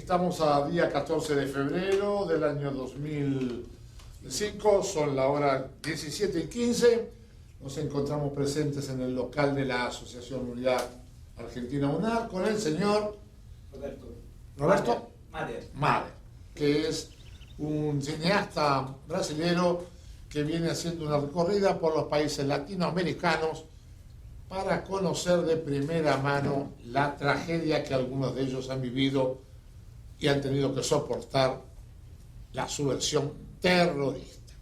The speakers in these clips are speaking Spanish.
Estamos a día 14 de febrero del año 2005, son la hora 17:15. Nos encontramos presentes en el local de la Asociación Unidad Argentina UNAR con el señor Roberto Mader, que es un cineasta brasilero que viene haciendo una recorrida por los países latinoamericanos para conocer de primera mano la tragedia que algunos de ellos han vivido y han tenido que soportar, la subversión terrorista.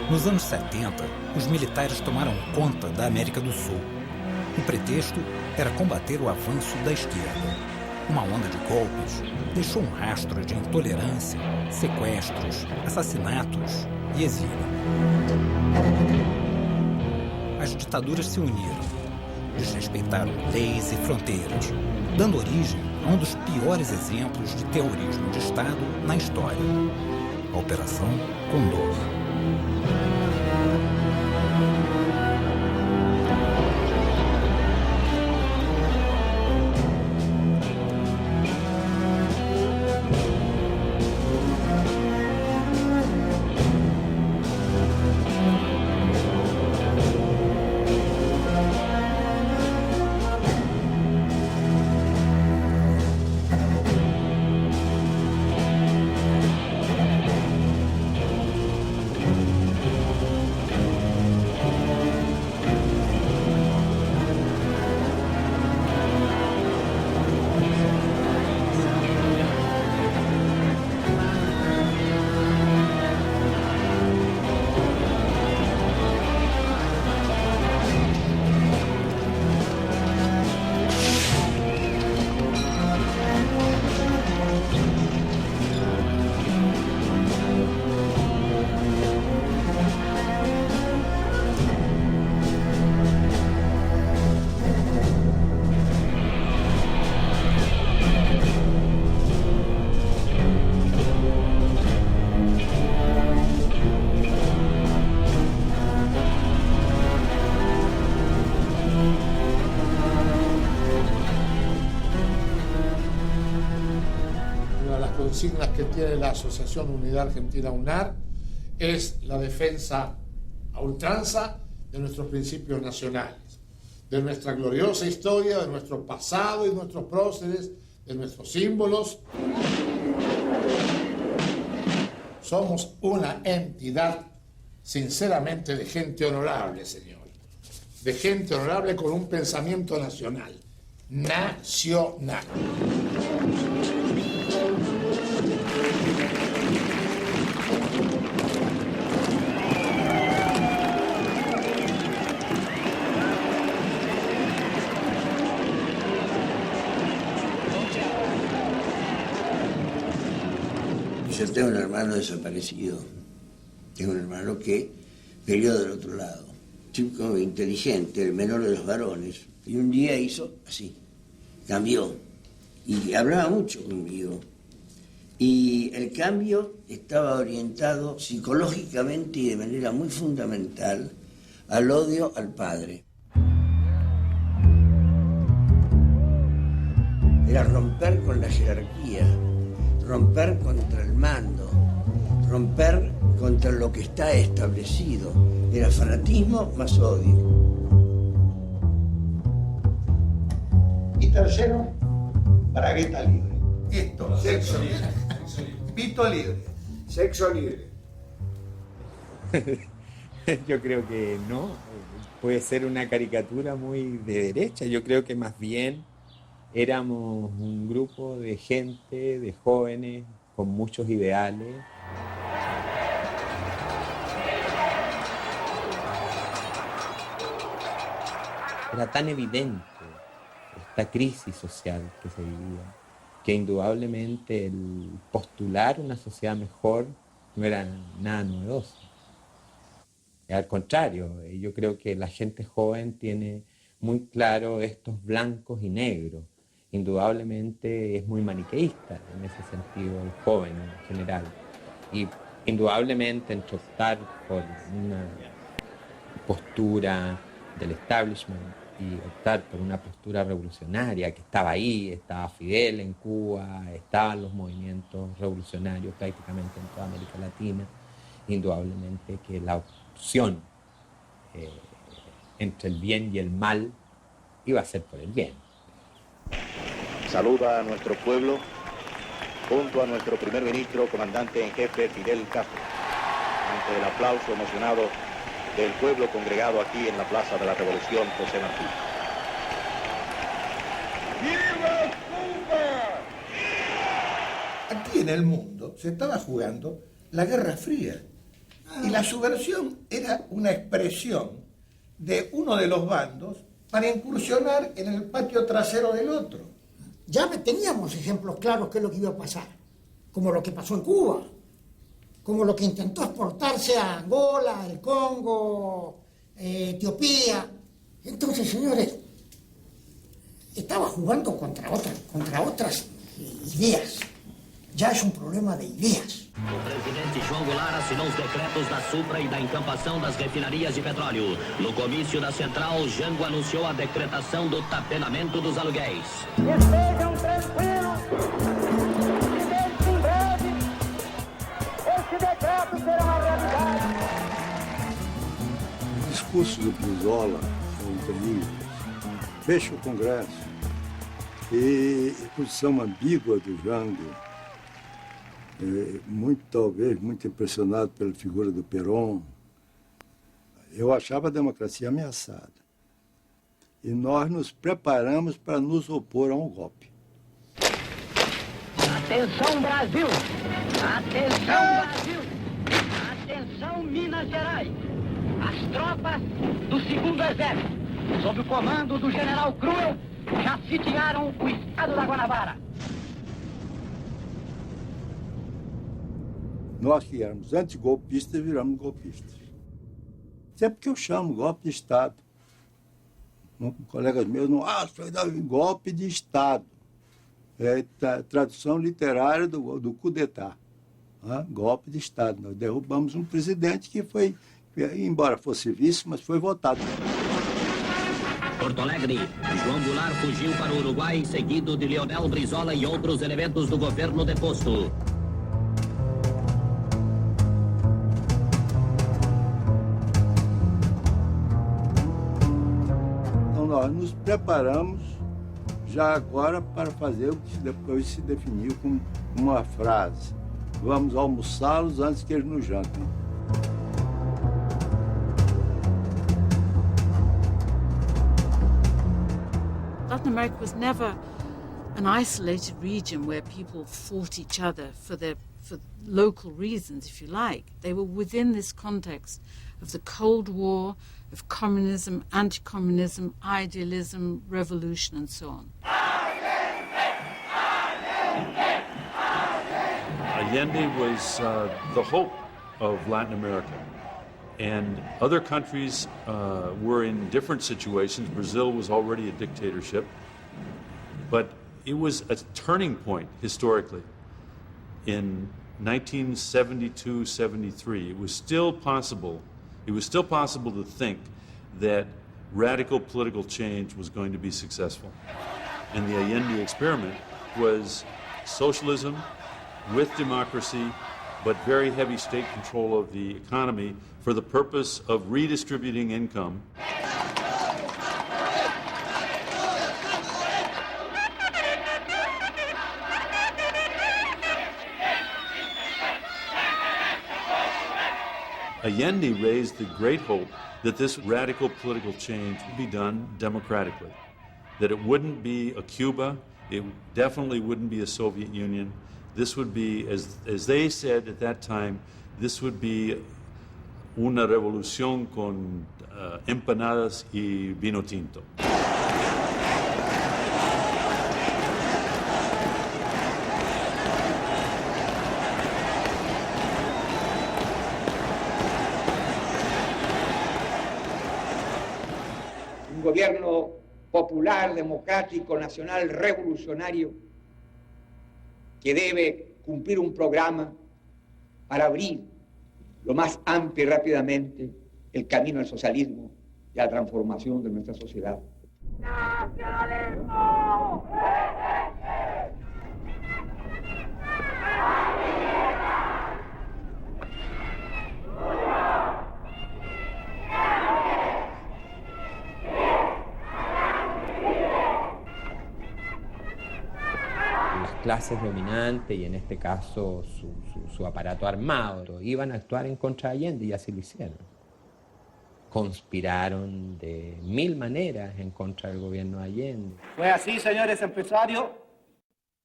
Nos anos 70, os militares tomaram conta da América do Sul. O pretexto era combater o avanço da esquerda. Uma onda de golpes deixou um rastro de intolerância, sequestros, assassinatos e exílio. As ditaduras se uniram, desrespeitaram leis e fronteiras, dando origem a um dos piores exemplos de terrorismo de Estado na história: a Operação Condor. Consignas que tiene la Asociación Unidad Argentina UNAR es la defensa a ultranza de nuestros principios nacionales, de nuestra gloriosa historia, de nuestro pasado y nuestros próceres, de nuestros símbolos. Somos una entidad sinceramente de gente honorable, señor, de gente honorable con un pensamiento nacional, nacional. Yo tengo un hermano desaparecido, tengo un hermano que peleó del otro lado, chico inteligente, el menor de los varones, y un día hizo así, cambió, y hablaba mucho conmigo, y el cambio estaba orientado psicológicamente y de manera muy fundamental al odio al padre. Era romper con la jerarquía, romper contra el mando, romper contra lo que está establecido. Era fanatismo más odio. Y tercero, bragueta libre. Esto, sexo libre. Pito libre. Sexo libre. Yo creo que no. Puede ser una caricatura muy de derecha. Yo creo que más bien éramos un grupo de gente, de jóvenes, con muchos ideales. Era tan evidente esta crisis social que se vivía, que indudablemente el postular una sociedad mejor no era nada novedoso. Al contrario, yo creo que la gente joven tiene muy claro estos blancos y negros, indudablemente es muy maniqueísta en ese sentido, el joven en general. Y indudablemente entre optar por una postura del establishment y optar por una postura revolucionaria que estaba ahí, estaba Fidel en Cuba, estaban los movimientos revolucionarios prácticamente en toda América Latina, indudablemente que la opción entre el bien y el mal iba a ser por el bien. Saluda a nuestro pueblo junto a nuestro primer ministro, comandante en jefe Fidel Castro, ante el aplauso emocionado del pueblo congregado aquí en la Plaza de la Revolución José Martí. ¡Viva Cuba! Aquí en el mundo se estaba jugando la Guerra Fría. Y la subversión era una expresión de uno de los bandos para incursionar en el patio trasero del otro. Ya teníamos ejemplos claros de lo que iba a pasar, como lo que pasó en Cuba, como lo que intentó exportarse a Angola, el Congo, Etiopía. Entonces, señores, estaba jugando contra otras ideas. Já é problema de ideias. O presidente João Goulart assinou os decretos da Supra e da encampação das refinarias de petróleo. No comício da Central, Jango anunciou a decretação do tapelamento dos aluguéis. Estejam tranquilos, que em breve esse decreto será uma realidade. Os discursos do Brizola são terríveis. Fecha o Congresso. E a posição ambígua do Jango, talvez muito impressionado pela figura do Perón. Eu achava a democracia ameaçada. E nós nos preparamos para nos opor a um golpe. Atenção, Brasil! Atenção, Brasil! Atenção, Minas Gerais! As tropas do 2º Exército, sob o comando do general Cruel, já sitiaram o estado da Guanabara. Nós que éramos antigolpistas, viramos golpistas. Sempre que eu chamo golpe de Estado. Colegas meus não acham, golpe de Estado. É a tradução literária do coup d'etat. Golpe de Estado. Nós derrubamos um presidente que foi, embora fosse vice, mas foi votado. Porto Alegre, João Goulart fugiu para o Uruguai, seguido de Leonel Brizola e outros elementos do governo deposto. Nós nos preparamos já agora para fazer o que depois se definiu como uma frase. Vamos almoçá-los antes que eles nos jantem. Latin America was never an isolated region where people fought each other for local reasons, if you like. They were within this context of the Cold War, of communism, anti-communism, idealism, revolution, and so on. Allende was the hope of Latin America. And other countries were in different situations. Brazil was already a dictatorship. But it was a turning point historically. In 1972-73, it was still possible to think that radical political change was going to be successful. And the Allende experiment was socialism with democracy, but very heavy state control of the economy for the purpose of redistributing income. Allende raised the great hope that this radical political change would be done democratically, that it wouldn't be a Cuba, it definitely wouldn't be a Soviet Union. This would be, as they said at that time, this would be una revolución con empanadas y vino tinto. Un gobierno popular, democrático, nacional, revolucionario, que debe cumplir un programa para abrir lo más amplio y rápidamente el camino al socialismo y a la transformación de nuestra sociedad. ¡Nacionalismo! Clases dominantes y en este caso su aparato armado iban a actuar en contra de Allende y así lo hicieron. Conspiraron de 1000 maneras en contra del gobierno de Allende. Fue así, señores empresarios,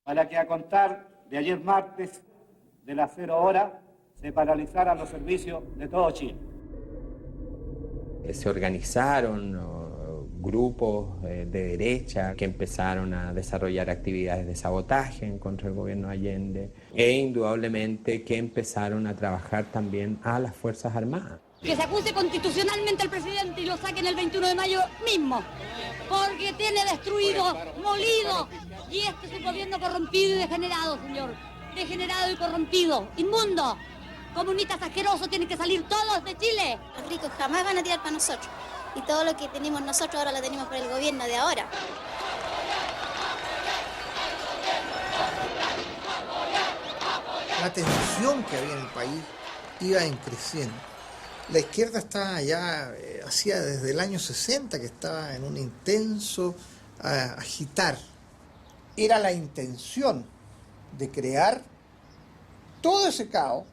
para que a contar de ayer martes de las 0 horas se paralizaran los servicios de todo Chile. Se organizaron grupos de derecha que empezaron a desarrollar actividades de sabotaje en contra del gobierno de Allende e indudablemente que empezaron a trabajar también a las Fuerzas Armadas. Que se acuse constitucionalmente al presidente y lo saquen el 21 de mayo mismo, porque tiene destruido, molido, y este es un gobierno corrompido y degenerado, señor, degenerado y corrompido, inmundo. Comunistas asquerosos tienen que salir todos de Chile. Los ricos jamás van a tirar para nosotros. Y todo lo que tenemos nosotros ahora lo tenemos por el gobierno de ahora. La tensión que había en el país iba creciendo. La izquierda estaba ya, hacía desde el año 60 que estaba en un intenso agitar. Era la intención de crear todo ese caos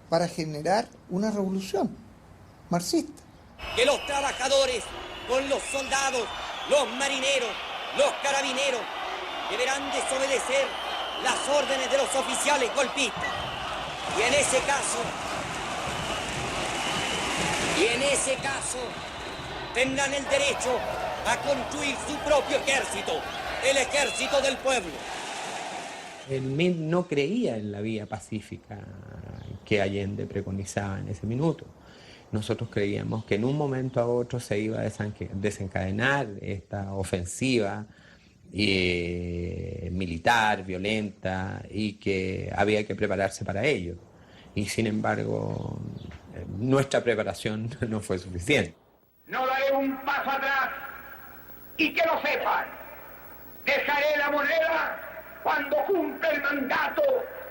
para generar una revolución marxista. Que los trabajadores, con los soldados, los marineros, los carabineros, deberán desobedecer las órdenes de los oficiales golpistas. Y en ese caso, tendrán el derecho a construir su propio ejército, el ejército del pueblo. El MIR no creía en la vía pacífica que Allende preconizaba en ese minuto. Nosotros creíamos que en un momento a otro se iba a desencadenar esta ofensiva militar, violenta, y que había que prepararse para ello. Y sin embargo, nuestra preparación no fue suficiente. No daré un paso atrás, y que lo sepan, dejaré la moneda cuando cumpla el mandato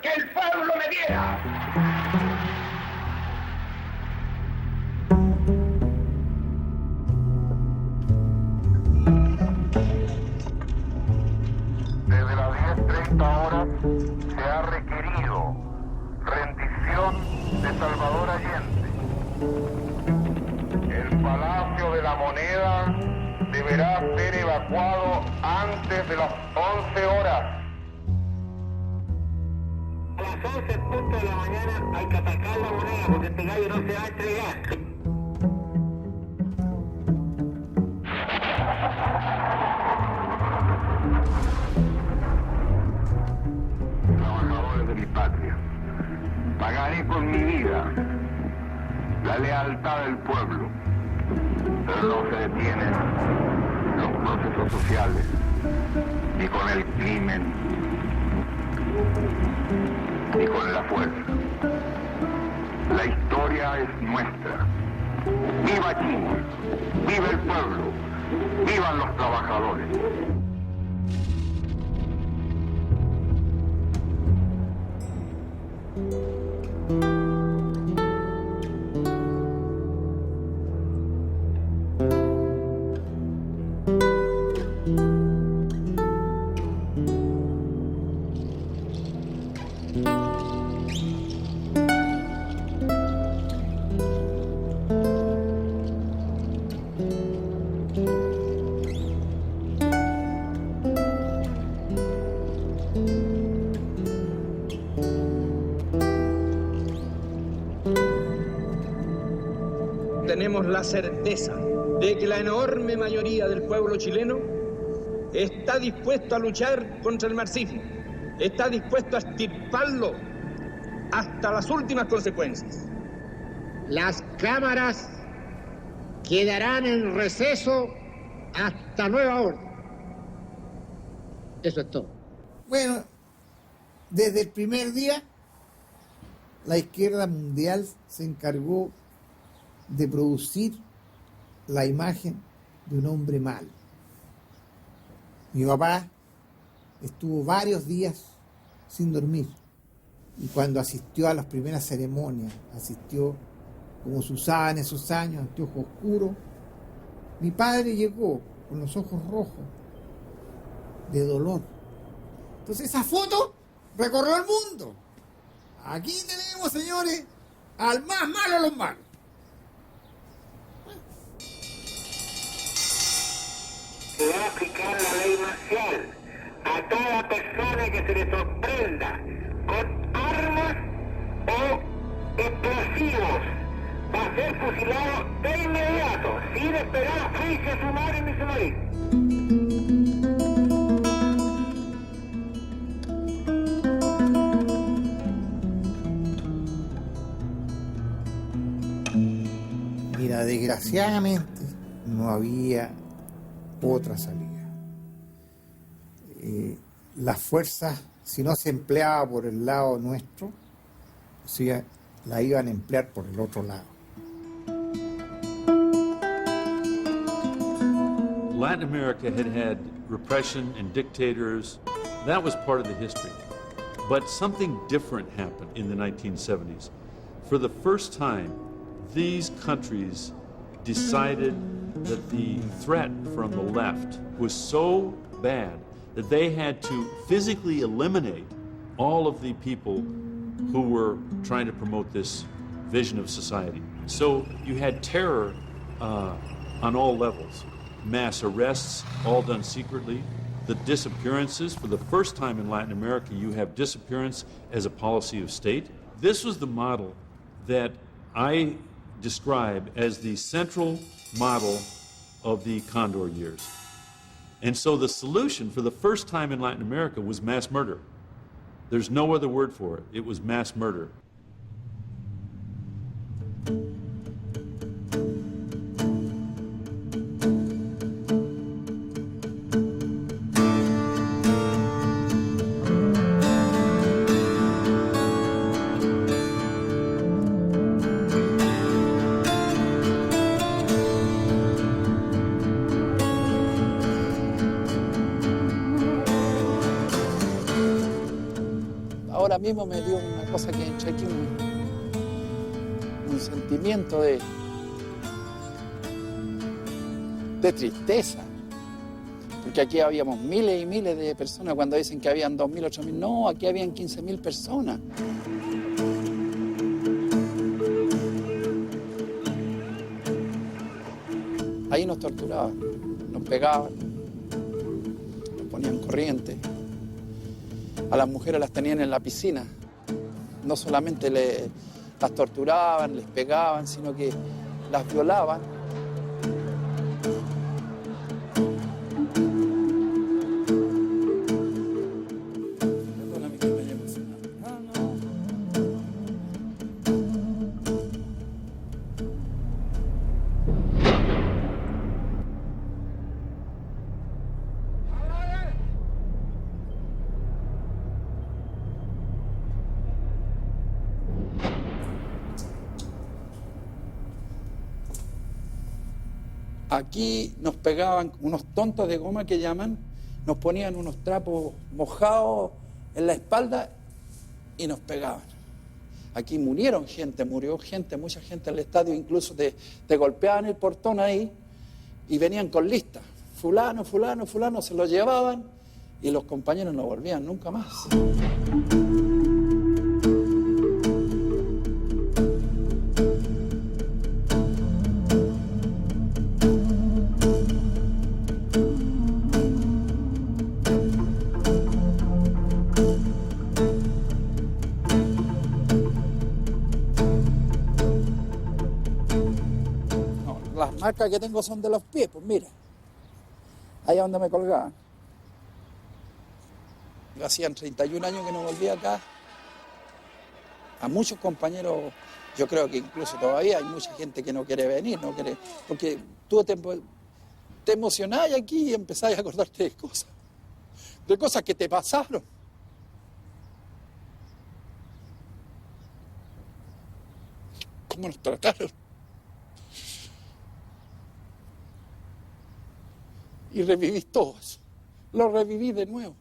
que el pueblo me diera. Desde las 10:30 horas se ha requerido rendición de Salvador Allende. El Palacio de la Moneda deberá ser evacuado antes de las 11 horas. A las 11 de la mañana hay que atacar la moneda porque este gallo no se va a entregar. Trabajadores de mi patria, pagaré con mi vida la lealtad del pueblo, pero no se detienen los procesos sociales ni con el crimen ni con la fuerza. La historia es nuestra. ¡Viva Chile! ¡Viva el pueblo! ¡Vivan los trabajadores! Tenemos la certeza de que la enorme mayoría del pueblo chileno está dispuesto a luchar contra el marxismo, está dispuesto a extirparlo hasta las últimas consecuencias. Las cámaras quedarán en receso Hasta nueva orden. Eso es todo. Bueno, desde el primer día, la izquierda mundial se encargó de producir la imagen de un hombre malo. Mi papá estuvo varios días sin dormir y cuando asistió a las primeras ceremonias, asistió como se usaba en esos años, anteojos oscuros, mi padre llegó con los ojos rojos de dolor. Entonces esa foto recorrió el mundo. Aquí tenemos, señores, al más malo de los malos. Se va a aplicar la ley marcial a toda persona que se le sorprenda con armas o explosivos. Va a ser fusilado de inmediato, sin esperar juicio sumario ni sumario. Mira, desgraciadamente no había otra salida. Las fuerzas, si no se empleaba por el lado nuestro, o sea, la iban a emplear por el otro lado. Latin America had had repression and dictators. That was part of the history. But something different happened in the 1970s. For the first time, these countries decided that the threat from the left was so bad that they had to physically eliminate all of the people who were trying to promote this vision of society. So you had terror on all levels. Mass arrests, all done secretly. The disappearances, for the first time in Latin America, you have disappearance as a policy of state. This was the model that I describe as the central model of the Condor years. And so the solution for the first time in Latin America was mass murder. There's no other word for it. It was mass murder. Ahora mismo me dio una cosa que entré aquí, un sentimiento de tristeza, porque aquí habíamos miles y miles de personas. Cuando dicen que habían 2.000, 8.000, no, aquí habían 15.000 personas. Ahí nos torturaban, nos pegaban, nos ponían corriente. A las mujeres las tenían en la piscina. No solamente las torturaban, les pegaban, sino que las violaban. Aquí nos pegaban unos tontos de goma que llaman, nos ponían unos trapos mojados en la espalda y nos pegaban. Aquí murió gente, mucha gente en el estadio, incluso te golpeaban el portón ahí y venían con listas. Fulano, fulano, fulano, se lo llevaban y los compañeros no volvían nunca más. Las marcas que tengo son de los pies, pues mira, allá donde me colgaban. Hacían 31 años que no volvía acá. A muchos compañeros, yo creo que incluso todavía hay mucha gente que no quiere venir, no quiere, porque tú te emocionáis aquí y empezáis a acordarte de cosas que te pasaron. ¿Cómo nos trataron? Y revivís todo eso. Lo reviví de nuevo.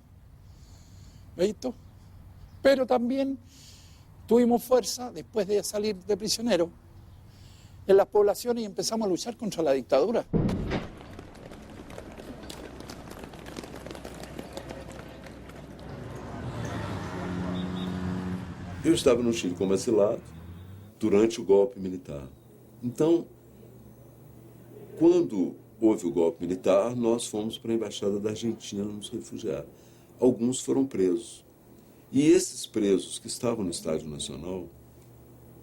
¿Visto? Pero también tuvimos fuerza después de salir de prisionero en las poblaciones y empezamos a luchar contra la dictadura. Eu estava no Chile como exilado durante o golpe militar. Então, quando houve o golpe militar, nós fomos para a Embaixada da Argentina nos refugiar. Alguns foram presos. E esses presos que estavam no Estádio Nacional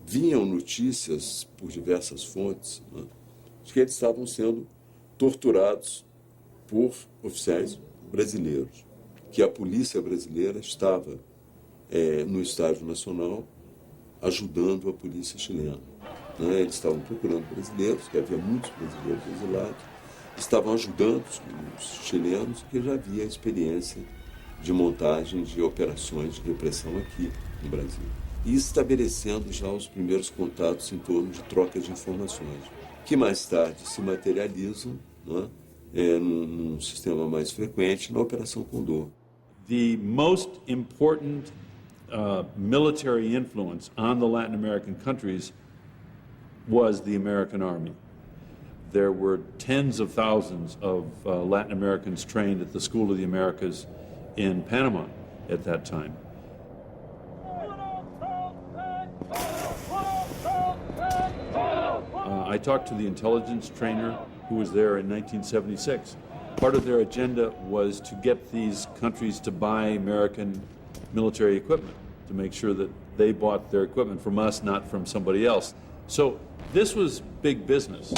vinham notícias por diversas fontes, né, de que eles estavam sendo torturados por oficiais brasileiros, que a polícia brasileira estava no Estádio Nacional ajudando a polícia chilena. Né? Eles estavam procurando brasileiros, que havia muitos brasileiros exilados, estavam ajudando os chilenos, que já havia experiência de montagem de operações de repressão aqui no Brasil. E estabelecendo já os primeiros contatos em torno de troca de informações, que mais tarde se materializam, né, num sistema mais frequente na Operação Condor. The most important military influence on the Latin American countries was the American Army. There were tens of thousands of Latin Americans trained at the School of the Americas in Panama at that time. I talked to the intelligence trainer who was there in 1976. Part of their agenda was to get these countries to buy American military equipment, to make sure that they bought their equipment from us, not from somebody else. So this was big business.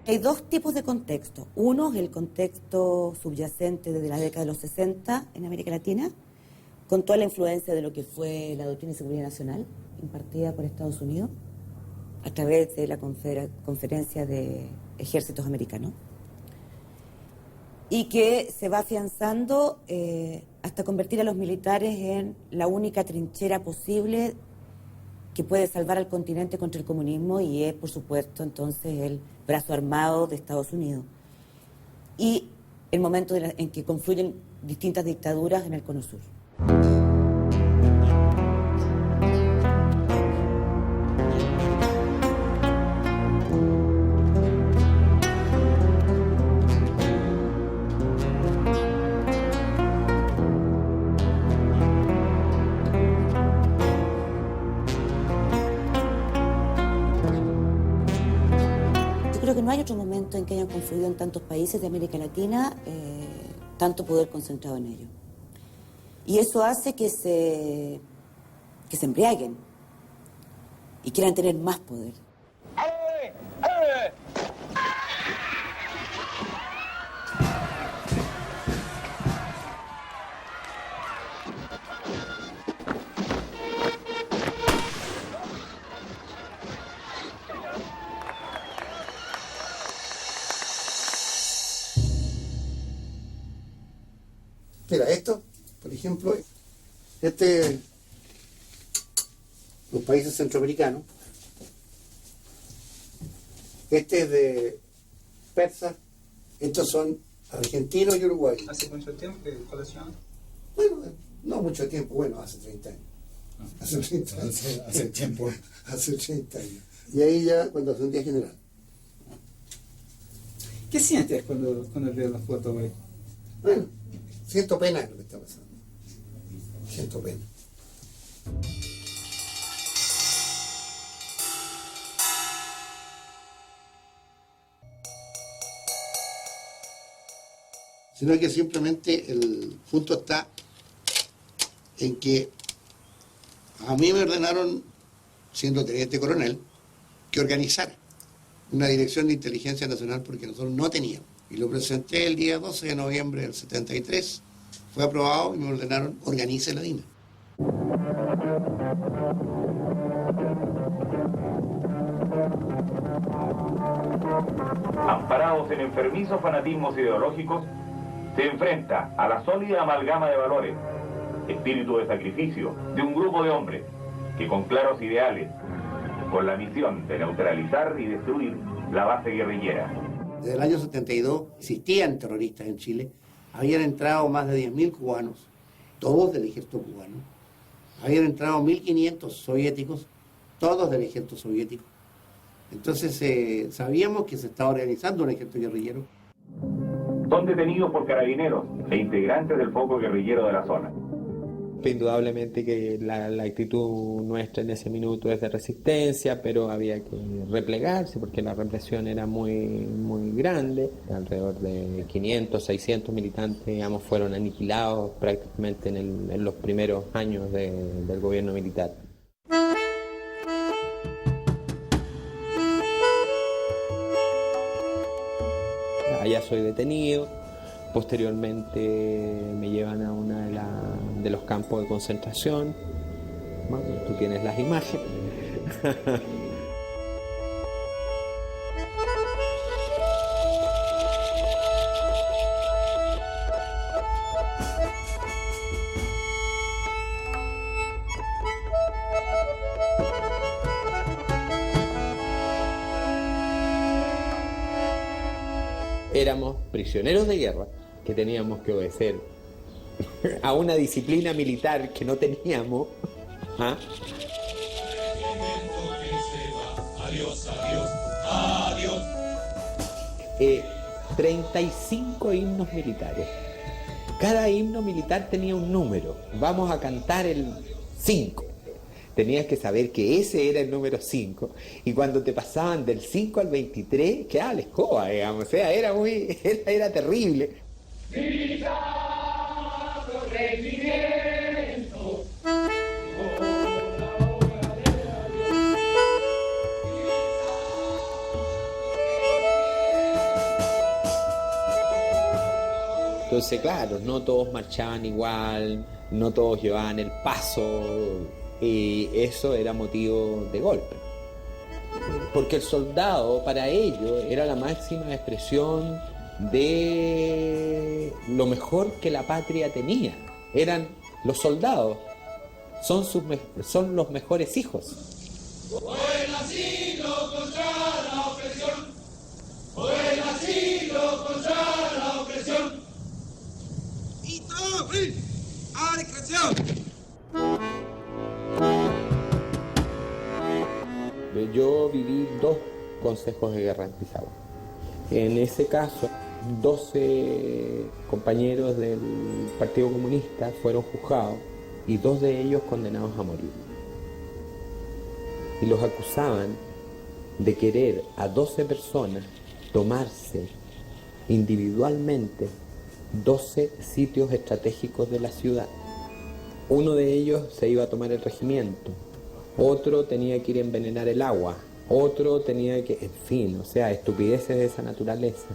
Hay dos tipos de contexto. Uno es el contexto subyacente desde la década de los 60 en América Latina, con toda la influencia de lo que fue la doctrina de seguridad nacional impartida por Estados Unidos a través de la Conferencia de Ejércitos Americanos, y que se va afianzando hasta convertir a los militares en la única trinchera posible que puede salvar al continente contra el comunismo, y es, por supuesto, entonces el brazo armado de Estados Unidos. Y el momento en que confluyen distintas dictaduras en el Cono Sur. No hay otro momento en que hayan confluido en tantos países de América Latina tanto poder concentrado en ello. Y eso hace que se embriaguen y quieran tener más poder. Mira, esto, por ejemplo, los países centroamericanos, este es de persas, estos son argentinos y uruguayos. ¿Hace mucho tiempo que coleccionan? Bueno, no mucho tiempo, bueno, hace 30 años. Hace 30 años. Hace tiempo. Hace 30 años. Y ahí ya, cuando hace un día general. ¿Qué sientes cuando ves las fotos hoy? Bueno, siento pena de lo que está pasando. Siento pena. Sino que simplemente el punto está en que a mí me ordenaron, siendo teniente coronel, que organizara una dirección de inteligencia nacional porque nosotros no teníamos. Y lo presenté el día 12 de noviembre del 73, fue aprobado y me ordenaron, organice la DINA. Amparados en enfermizos fanatismos ideológicos, se enfrenta a la sólida amalgama de valores, espíritu de sacrificio de un grupo de hombres que con claros ideales, con la misión de neutralizar y destruir la base guerrillera. Desde el año 72 existían terroristas en Chile, habían entrado más de 10.000 cubanos, todos del ejército cubano, habían entrado 1.500 soviéticos, todos del ejército soviético. Entonces sabíamos que se estaba organizando un ejército guerrillero. Son detenidos por carabineros e integrantes del foco guerrillero de la zona. Indudablemente que la actitud nuestra en ese minuto es de resistencia, pero había que replegarse porque la represión era muy grande. Alrededor de 500, 600 militantes, digamos, fueron aniquilados prácticamente en los primeros años del gobierno militar. Allá soy detenido. Posteriormente me llevan a uno de los campos de concentración. Bueno, tú tienes las imágenes. Éramos prisioneros de guerra que teníamos que obedecer a una disciplina militar que no teníamos. ¿Ah? Adiós, adiós, adiós. 35 himnos militares. Cada himno militar tenía un número. Vamos a cantar el 5. Tenías que saber que ese era el número 5, y cuando te pasaban del 5 al 23, quedaba la escoba, digamos. O sea, era terrible. Entonces, claro, no todos marchaban igual, no todos llevaban el paso, y eso era motivo de golpe. Porque el soldado, para ellos, era la máxima expresión de lo mejor que la patria tenía. Eran los soldados, son los mejores hijos. Fue nacido contra la opresión, fue nacido contra la opresión. Y todo, ¡a discreción! Yo viví 2 consejos de guerra en Pisagua. En ese caso, 12 compañeros del Partido Comunista fueron juzgados y 2 de ellos condenados a morir. Y los acusaban de querer a 12 personas tomarse individualmente 12 sitios estratégicos de la ciudad. Uno de ellos se iba a tomar el regimiento, otro tenía que ir a envenenar el agua, otro tenía que... En fin, o sea, estupideces de esa naturaleza.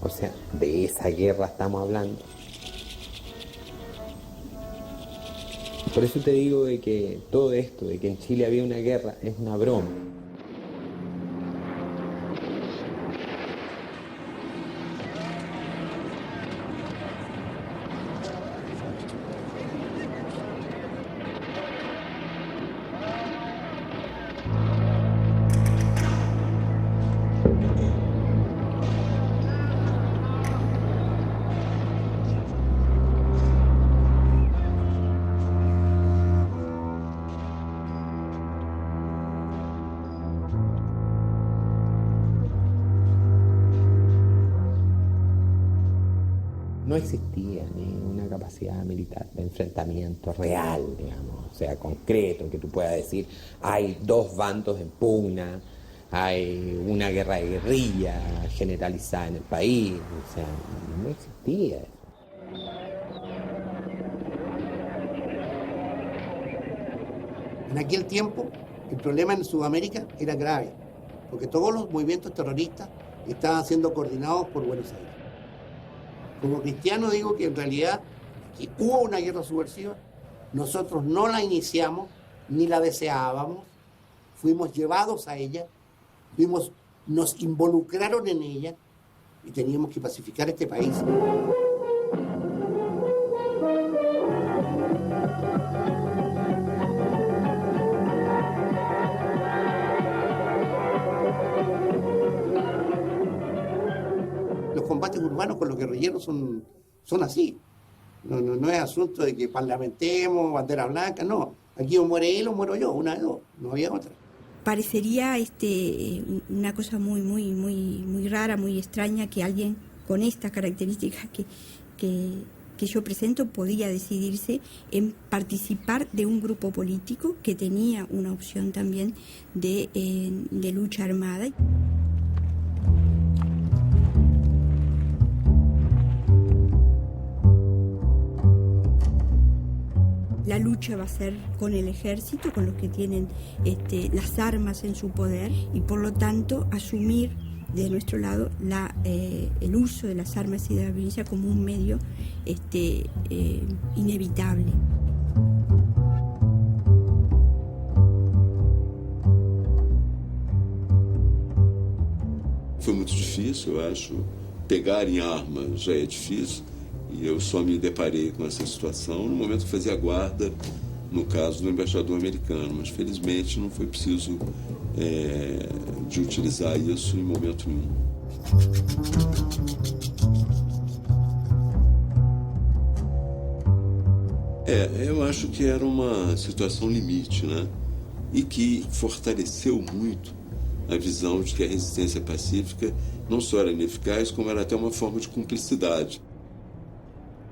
O sea, de esa guerra estamos hablando. Por eso te digo de que todo esto, de que en Chile había una guerra, es una broma. No existía ni una capacidad militar de enfrentamiento real, digamos, o sea, concreto, que tú puedas decir, hay 2 bandos en pugna, hay una guerra de guerrilla generalizada en el país, o sea, no existía. En aquel tiempo, el problema en Sudamérica era grave, porque todos los movimientos terroristas estaban siendo coordinados por Buenos Aires. Como cristiano digo que en realidad que hubo una guerra subversiva, nosotros no la iniciamos ni la deseábamos, fuimos llevados a ella nos involucraron en ella y teníamos que pacificar este país. Los combates urbanos con los guerrilleros son así. No es asunto de que parlamentemos, bandera blanca, no. Aquí o muere él o muero yo, una de dos, no había otra. Parecería una cosa muy rara, muy extraña, que alguien con estas características que yo presento podía decidirse en participar de un grupo político que tenía una opción también de lucha armada. La lucha va a ser con el ejército, con los que tienen las armas en su poder, y por lo tanto asumir de nuestro lado el uso de las armas y de la violencia como un medio inevitable. Foi muito difícil, eu acho. Pegar em armas já é difícil. E eu só me deparei com essa situação no momento que fazia guarda, no caso do embaixador americano. Mas, felizmente, não foi preciso de utilizar isso em momento nenhum. Eu acho que era uma situação limite, né? E que fortaleceu muito a visão de que a resistência pacífica não só era ineficaz, como era até uma forma de cumplicidade.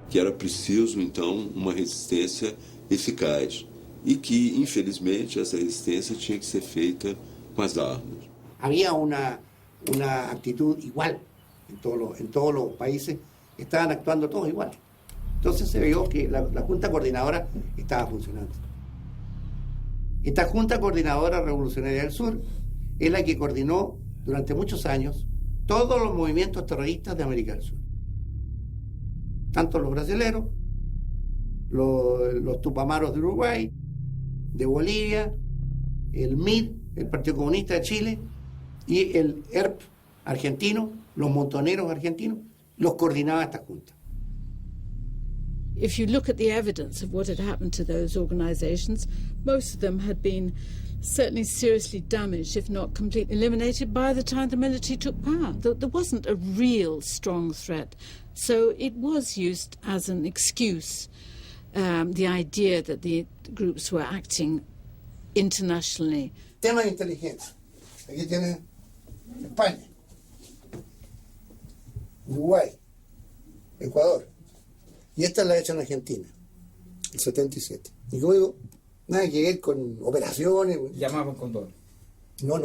Que era preciso, então, uma resistência eficaz. E que, infelizmente, essa resistência tinha que ser feita com as armas. Había una actitud igual en todos los países, estaban actuando todos igual. Entonces se vio que la Junta Coordinadora estaba funcionando. Esta Junta Coordinadora Revolucionaria del Sur es la que coordinó durante muchos años todos los movimientos terroristas de América del Sur. Tanto los brasileros, los tupamaros de Uruguay, de Bolivia, el MID, el Partido Comunista de Chile, y el ERP argentino, los montoneros argentinos, los coordinaba esta junta. If you look at the evidence of what had happened to those organizations, most of them had been certainly seriously damaged, if not completely eliminated, by the time the military took power. There wasn't a real strong threat. So it was used as an excuse, the idea that the groups were acting internationally. Tema de inteligencia. Aquí tiene España, Uruguay, Ecuador. Y esta la hecha en Argentina, el 77. Y como digo, nada que ver con operaciones. ¿Llamaban Cóndor? No.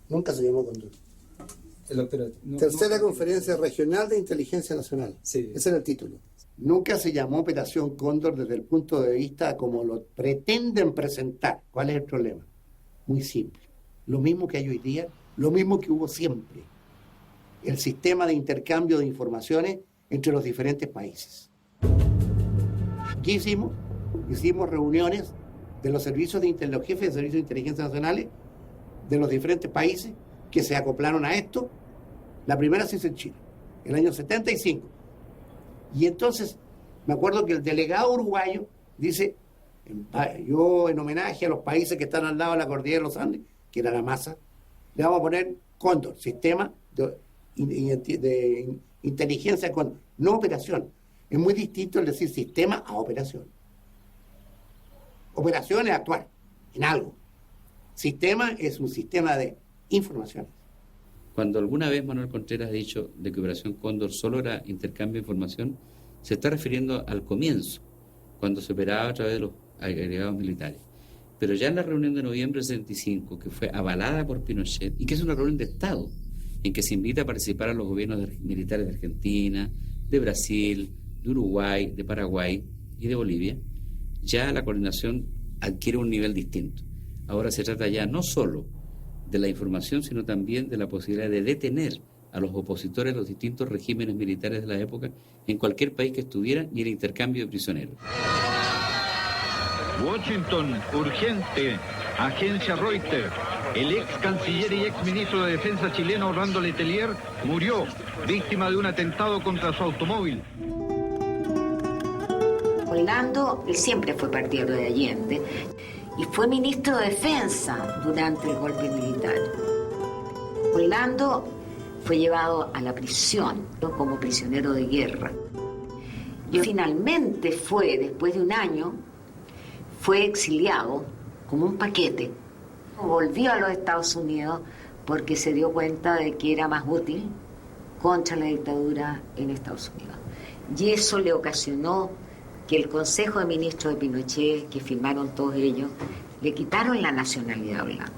Nunca se llamó Cóndor. Tercera Conferencia Regional de Inteligencia Nacional. Sí. Ese era el título. Nunca se llamó Operación Cóndor desde el punto de vista como lo pretenden presentar. ¿Cuál es el problema? Muy simple. Lo mismo que hay hoy día, lo mismo que hubo siempre. El sistema de intercambio de informaciones entre los diferentes países. ¿Qué hicimos? Hicimos reuniones de los servicios los jefes de servicios de inteligencia nacionales de los diferentes países que se acoplaron a esto. La primera se hizo en Chile, el año 75. Y entonces, me acuerdo que el delegado uruguayo dice, yo en homenaje a los países que están al lado de la cordillera de los Andes, que era la masa, le vamos a poner Cóndor, sistema de inteligencia Cóndor, no operación. Es muy distinto el decir sistema a operación. Operación es actuar en algo. Sistema es un sistema de informaciones. Cuando alguna vez Manuel Contreras ha dicho de que Operación Cóndor solo era intercambio de información, se está refiriendo al comienzo, cuando se operaba a través de los agregados militares. Pero ya en la reunión de noviembre del 75, que fue avalada por Pinochet, y que es una reunión de Estado, en que se invita a participar a los gobiernos militares de Argentina, de Brasil, de Uruguay, de Paraguay y de Bolivia, ya la coordinación adquiere un nivel distinto. Ahora se trata ya no solo de la información, sino también de la posibilidad de detener a los opositores de los distintos regímenes militares de la época en cualquier país que estuvieran y el intercambio de prisioneros. Washington, urgente, agencia Reuters. El ex canciller y ex ministro de Defensa chileno Orlando Letelier murió víctima de un atentado contra su automóvil. Orlando, él siempre fue partidario de Allende y fue ministro de Defensa durante el golpe militar. Orlando fue llevado a la prisión como prisionero de guerra. Y finalmente fue, después de un año, fue exiliado como un paquete. Volvió a los Estados Unidos porque se dio cuenta de que era más útil contra la dictadura en Estados Unidos. Y eso le ocasionó que el Consejo de Ministros de Pinochet, que firmaron todos ellos, le quitaron la nacionalidad a Orlando.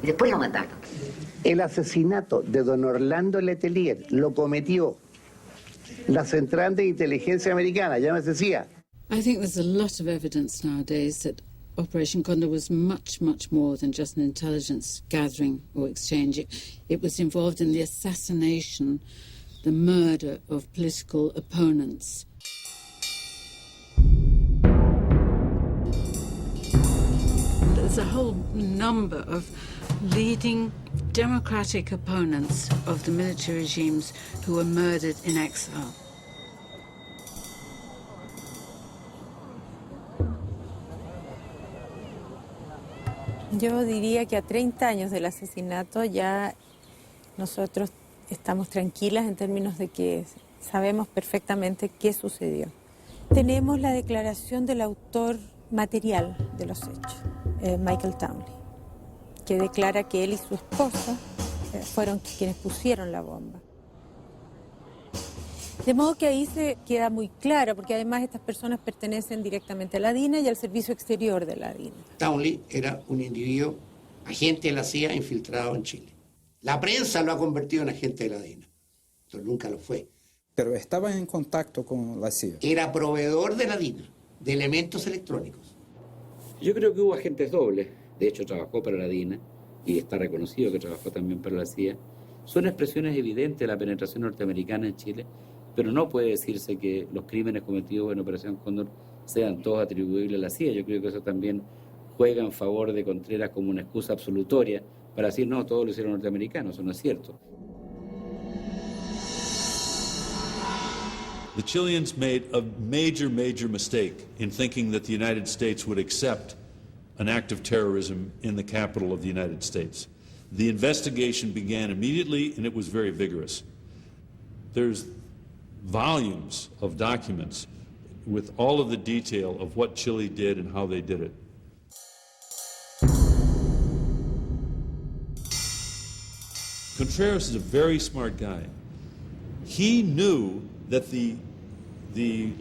Y después lo mataron. El asesinato de don Orlando Letelier lo cometió la Central de Inteligencia Americana, llámese CIA. I think there's a lot of evidence nowadays that Operation Condor was much, much more than just an intelligence gathering or exchange. It was involved in the assassination, the murder of political opponents. There's a whole number of leading democratic opponents of the military regimes who were murdered in exile. Yo diría que a 30 años del asesinato ya nosotros estamos tranquilas en términos de que sabemos perfectamente qué sucedió. Tenemos la declaración del autor material de los hechos, Michael Townley, que declara que él y su esposa fueron quienes pusieron la bomba. De modo que ahí se queda muy claro, porque además estas personas pertenecen directamente a la DINA y al servicio exterior de la DINA. Townley era un individuo, agente de la CIA infiltrado en Chile. La prensa lo ha convertido en agente de la DINA, pero nunca lo fue. Pero estaba en contacto con la CIA. Era proveedor de la DINA, de elementos electrónicos. Yo creo que hubo agentes dobles. De hecho, trabajó para la DINA y está reconocido que trabajó también para la CIA. Son expresiones evidentes de la penetración norteamericana en Chile, pero no puede decirse que los crímenes cometidos en Operación Cóndor sean todos atribuibles a la CIA. Yo creo que eso también juega en favor de Contreras como una excusa absolutoria para decir, no, todos lo hicieron norteamericanos. Eso no es cierto. The Chileans made a major mistake in thinking that the United States would accept an act of terrorism in the capital of the United States. The investigation began immediately, and it was very vigorous. There's volumes of documents with all of the detail of what Chile did and how they did it. Contreras is a very smart guy. He knew that the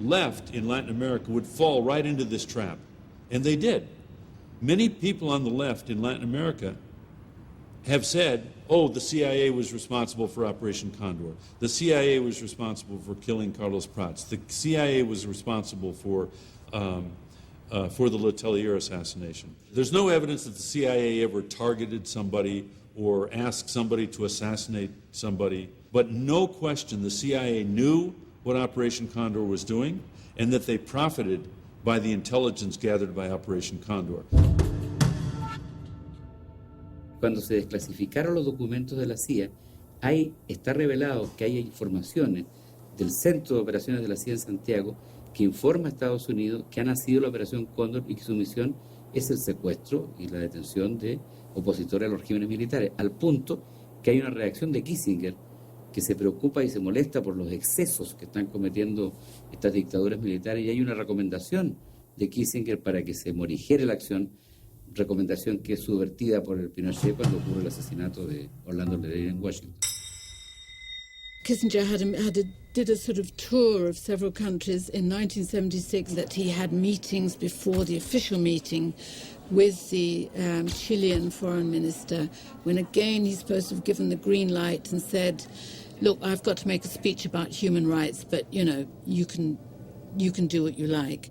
left in Latin America would fall right into this trap, and they did. Many people on the left in Latin America have said, oh, the CIA was responsible for Operation Condor. The CIA was responsible for killing Carlos Prats. The CIA was responsible for the Letelier assassination. There's no evidence that the CIA ever targeted somebody or asked somebody to assassinate somebody, but no question the CIA knew what Operation Condor was doing and that they profited by the intelligence gathered by Operation Condor. Cuando se desclasificaron los documentos de la CIA, está revelado que hay informaciones del Centro de Operaciones de la CIA en Santiago que informa a Estados Unidos que ha nacido la Operación Cóndor y que su misión es el secuestro y la detención de opositores a los regímenes militares, al punto que hay una reacción de Kissinger que se preocupa y se molesta por los excesos que están cometiendo estas dictaduras militares, y hay una recomendación de Kissinger para que se morigere la acción, recomendación que es subvertida por el Pinochet cuando ocurre el asesinato de Orlando Letelier en Washington. Kissinger did a sort of tour of several countries in 1976, that he had meetings before the official meeting with the Chilean foreign minister, when again he's supposed to have given the green light and said, look, I've got to make a speech about human rights, but, you know, you can do what you like.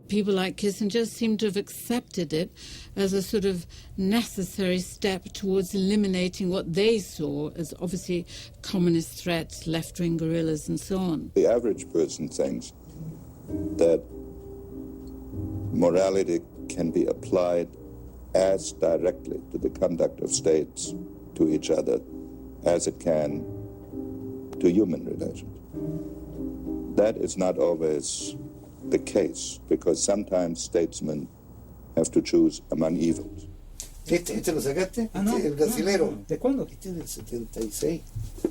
People like Kissinger seem to have accepted it as a sort of necessary step towards eliminating what they saw as obviously communist threats, left-wing guerrillas and so on. The average person thinks that morality can be applied as directly to the conduct of states to each other as it can to human relations. That is not always the case, because sometimes statesmen have to choose among evils. ¿Este lo sacaste? No, el brasilero. No. ¿De cuándo? Este es del 76.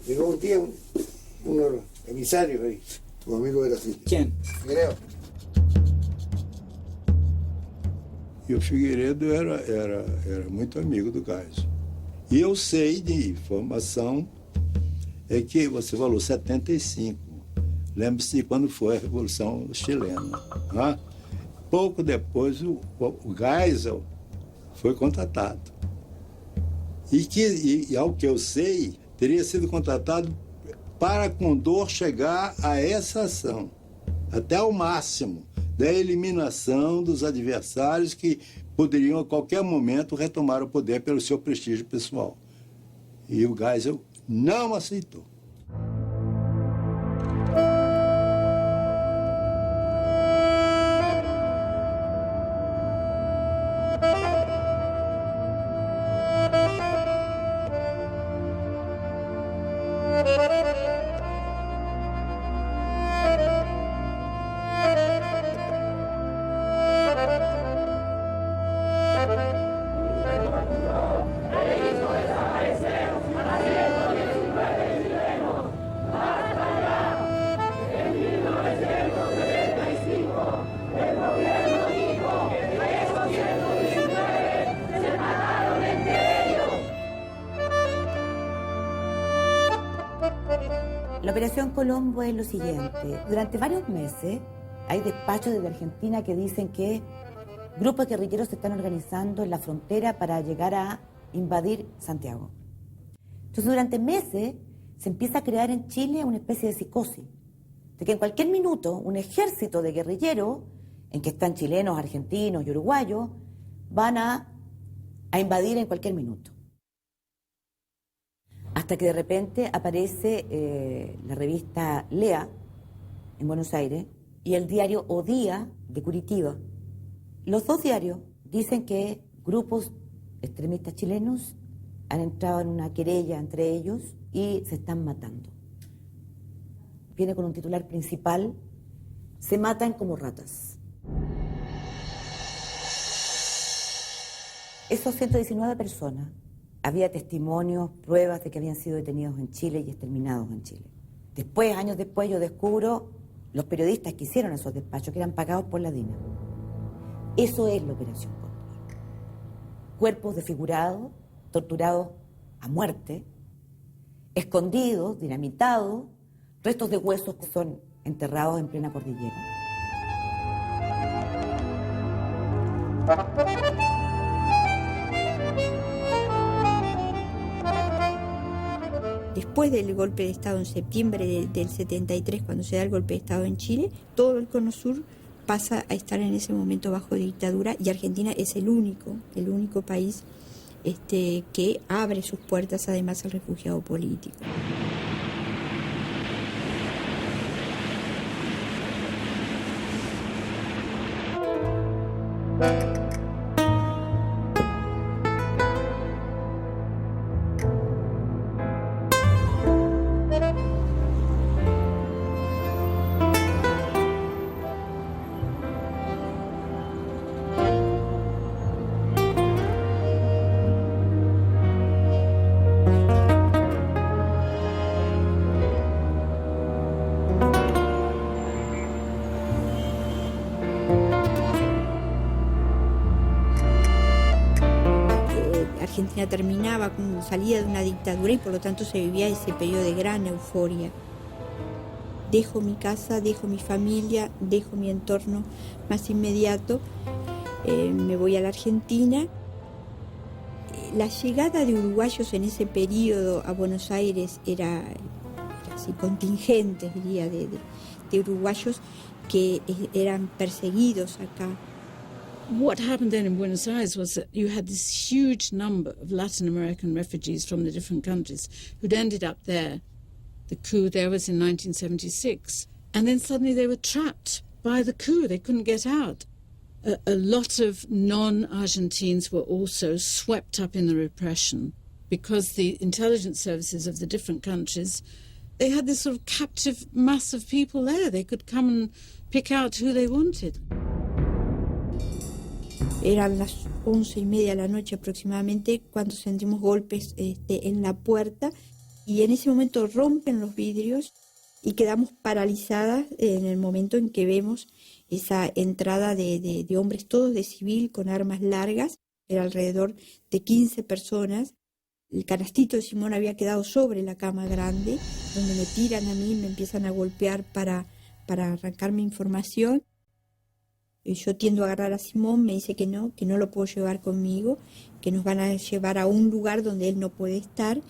Llegó un día uno de los emisarios ahí, tu amigo de Brasil. ¿Quién? Creo. E o Figueiredo era muito amigo do Geisel. E eu sei de informação que você falou 75. Lembre-se de quando foi a Revolução Chilena. Né? Pouco depois o Geisel foi contratado. E ao que eu sei, teria sido contratado para Condor chegar a essa ação, até o máximo da eliminação dos adversários que poderiam a qualquer momento retomar o poder pelo seu prestígio pessoal. E o Geisel não aceitou. La Operación Colombo es lo siguiente. Durante varios meses hay despachos desde Argentina que dicen que grupos guerrilleros se están organizando en la frontera para llegar a invadir Santiago. Entonces, durante meses se empieza a crear en Chile una especie de psicosis, de que en cualquier minuto un ejército de guerrilleros, en que están chilenos, argentinos y uruguayos, van a invadir en cualquier minuto. Hasta que de repente aparece la revista Lea en Buenos Aires y el diario O Día de Curitiba. Los dos diarios dicen que grupos extremistas chilenos han entrado en una querella entre ellos y se están matando. Viene con un titular principal: se matan como ratas. Esos 119 personas, había testimonios, pruebas de que habían sido detenidos en Chile y exterminados en Chile. Después, años después, yo descubro los periodistas que hicieron esos despachos, que eran pagados por la DINA. Eso es la Operación Cóndor. Cuerpos desfigurados, torturados a muerte, escondidos, dinamitados, restos de huesos que son enterrados en plena cordillera. Después del golpe de Estado en septiembre del 73, cuando se da el golpe de Estado en Chile, todo el Cono Sur pasa a estar en ese momento bajo dictadura y Argentina es el único país que abre sus puertas además al refugiado político. Argentina terminaba, salía de una dictadura y por lo tanto se vivía ese periodo de gran euforia. Dejo mi casa, dejo mi familia, dejo mi entorno más inmediato, me voy a la Argentina. La llegada de uruguayos en ese periodo a Buenos Aires era así, contingente, diría, de uruguayos que eran perseguidos acá. What happened then in Buenos Aires was that you had this huge number of Latin American refugees from the different countries who'd ended up there. The coup there was in 1976. And then suddenly they were trapped by the coup. They couldn't get out. a lot of non-Argentines were also swept up in the repression because the intelligence services of the different countries, they had this sort of captive mass of people there. They could come and pick out who they wanted. Eran las 11:30 de la noche aproximadamente cuando sentimos golpes en la puerta y en ese momento rompen los vidrios y quedamos paralizadas en el momento en que vemos esa entrada de hombres todos de civil con armas largas. Era alrededor de 15 personas. El canastito de Simón había quedado sobre la cama grande, donde me tiran a mí, me empiezan a golpear para arrancarme información. Yo tiendo a agarrar a Simón, me dice que no lo puedo llevar conmigo, que nos van a llevar a un lugar donde él no puede estar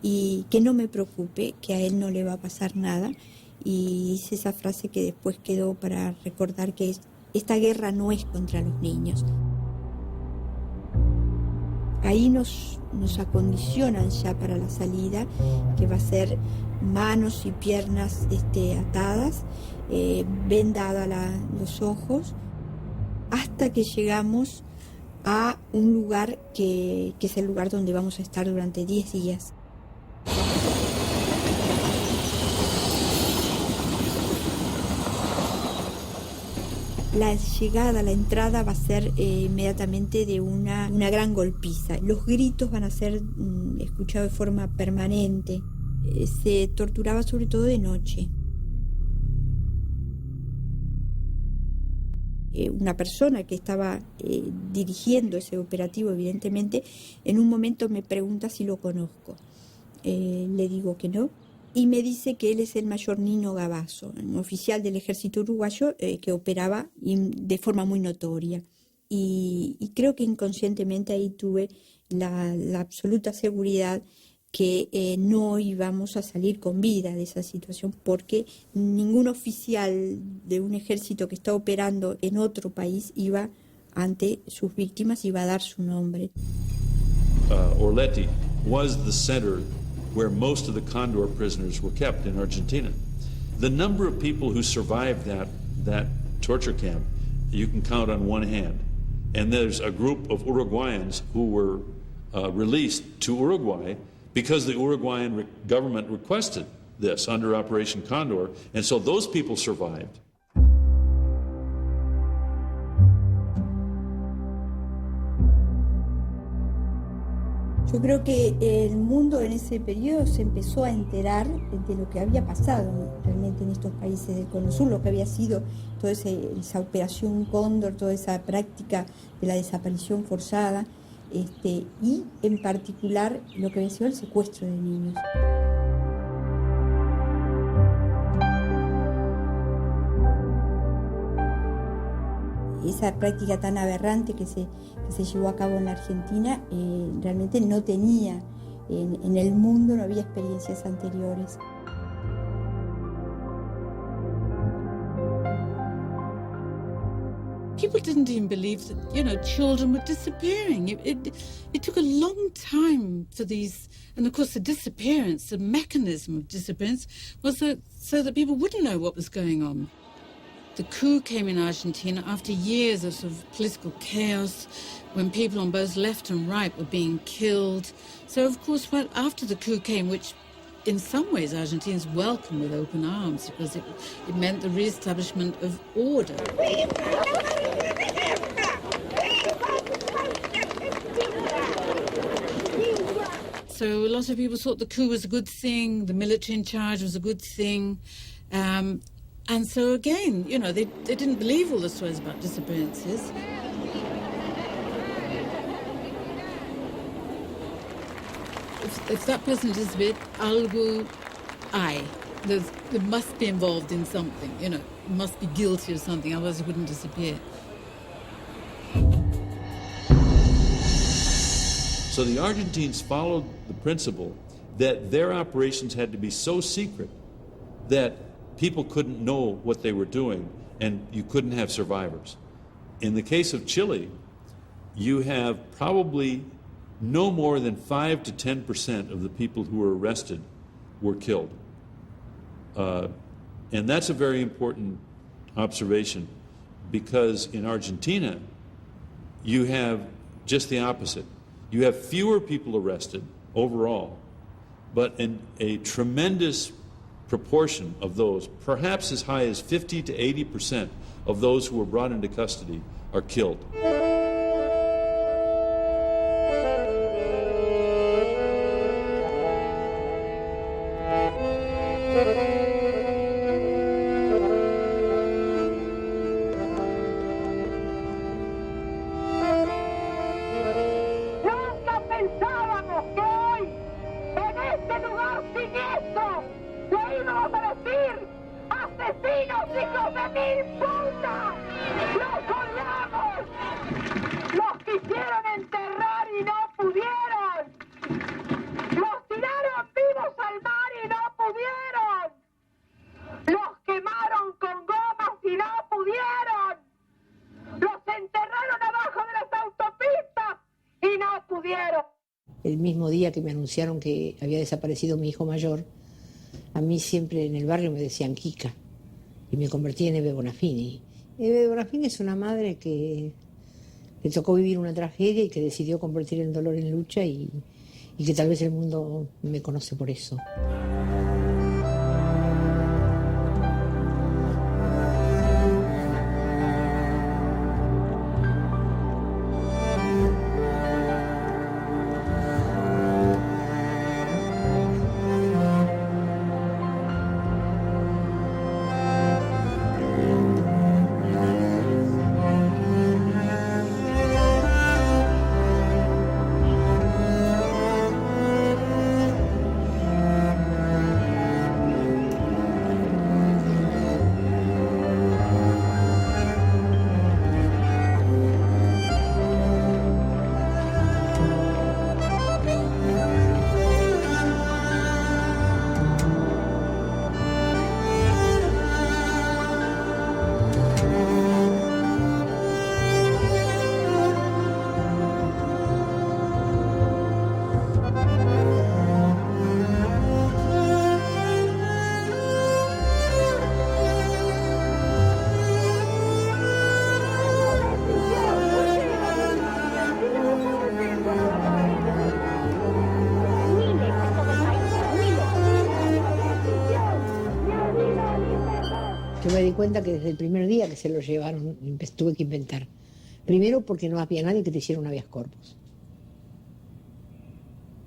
y que no me preocupe, que a él no le va a pasar nada. Y hice esa frase que después quedó para recordar que esta guerra no es contra los niños. Ahí nos acondicionan ya para la salida, que va a ser manos y piernas atadas, vendada los ojos, hasta que llegamos a un lugar que es el lugar donde vamos a estar durante 10 días. La llegada, la entrada va a ser inmediatamente de una gran golpiza. Los gritos van a ser escuchados de forma permanente. Se torturaba sobre todo de noche. Una persona que estaba dirigiendo ese operativo, evidentemente, en un momento me pregunta si lo conozco. Le digo que no. Y me dice que él es el mayor Nino Gavazo, un oficial del ejército uruguayo que operaba de forma muy notoria. Y creo que inconscientemente ahí tuve la absoluta seguridad que no íbamos a salir con vida de esa situación, porque ningún oficial de un ejército que está operando en otro país iba ante sus víctimas, iba a dar su nombre. Orletti was the center where most of the Condor prisoners were kept in Argentina. The number of people who survived that torture camp, you can count on one hand. And there's a group of Uruguayans who were released to Uruguay because the Uruguayan government requested this under Operation Condor, and so those people survived. Yo creo que el mundo en ese periodo se empezó a enterar de lo que había pasado realmente en estos países del Cono Sur, lo que había sido toda esa operación Cóndor, toda esa práctica de la desaparición forzada, y en particular lo que había sido el secuestro de niños. Esa práctica tan aberrante que se llevó a cabo en la Argentina realmente no tenía, en el mundo no había experiencias anteriores. People didn't even believe that, children were disappearing. It took a long time for these, and of course the disappearance, the mechanism of disappearance was so that people wouldn't know what was going on. The coup came in Argentina after years of sort of political chaos, when people on both left and right were being killed. So, of course, after the coup came, which in some ways Argentinians welcomed with open arms, because it meant the re-establishment of order. So a lot of people thought the coup was a good thing, the military in charge was a good thing. And so again, they didn't believe all the stories about disappearances. If that person disappeared, algo hay. They must be involved in something, must be guilty of something, otherwise it wouldn't disappear. So the Argentines followed the principle that their operations had to be so secret that people couldn't know what they were doing, and you couldn't have survivors. In the case of Chile, you have probably no more than 5 to 10% of the people who were arrested were killed. And that's a very important observation, because in Argentina, you have just the opposite. You have fewer people arrested overall, but a tremendous proportion of those, perhaps as high as 50 to 80% of those who were brought into custody, are killed. El mismo día que me anunciaron que había desaparecido mi hijo mayor, a mí siempre en el barrio me decían Kika y me convertí en Eve Bonafini. Eve Bonafini es una madre que le tocó vivir una tragedia y que decidió convertir el dolor en lucha y que tal vez el mundo me conoce por eso. Yo me di cuenta que desde el primer día que se lo llevaron, tuve que inventar. Primero porque no había nadie que te hiciera un habeas corpus.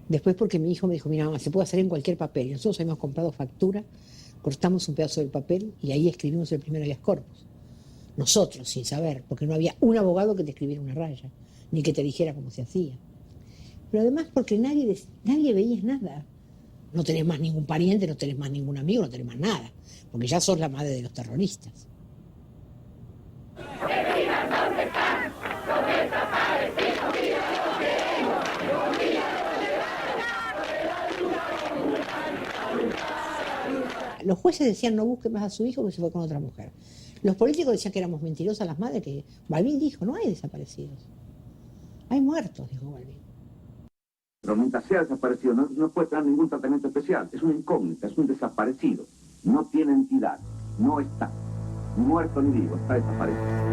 Después porque mi hijo me dijo, mira mamá, se puede hacer en cualquier papel. Y nosotros habíamos comprado factura, cortamos un pedazo del papel y ahí escribimos el primer habeas corpus. Nosotros, sin saber, porque no había un abogado que te escribiera una raya, ni que te dijera cómo se hacía. Pero además porque nadie veía nada. No tenés más ningún pariente, no tenés más ningún amigo, no tenés más nada, porque ya sos la madre de los terroristas. Los jueces decían no busque más a su hijo que se fue con otra mujer. Los políticos decían que éramos mentirosas las madres, que Balbín dijo, no hay desaparecidos. Hay muertos, dijo Balbín. Pero mientras sea desaparecido, no puede tener ningún tratamiento especial. Es una incógnita, es un desaparecido. No tiene entidad, no está. Ni muerto ni vivo, está desaparecido.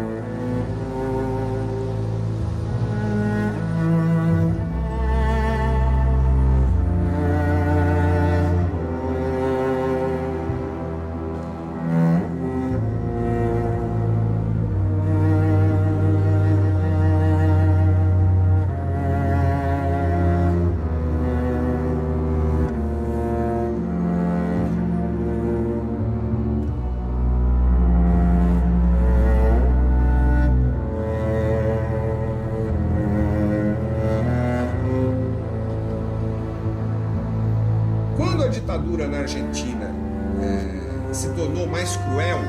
Na Argentina se tornou mais cruel,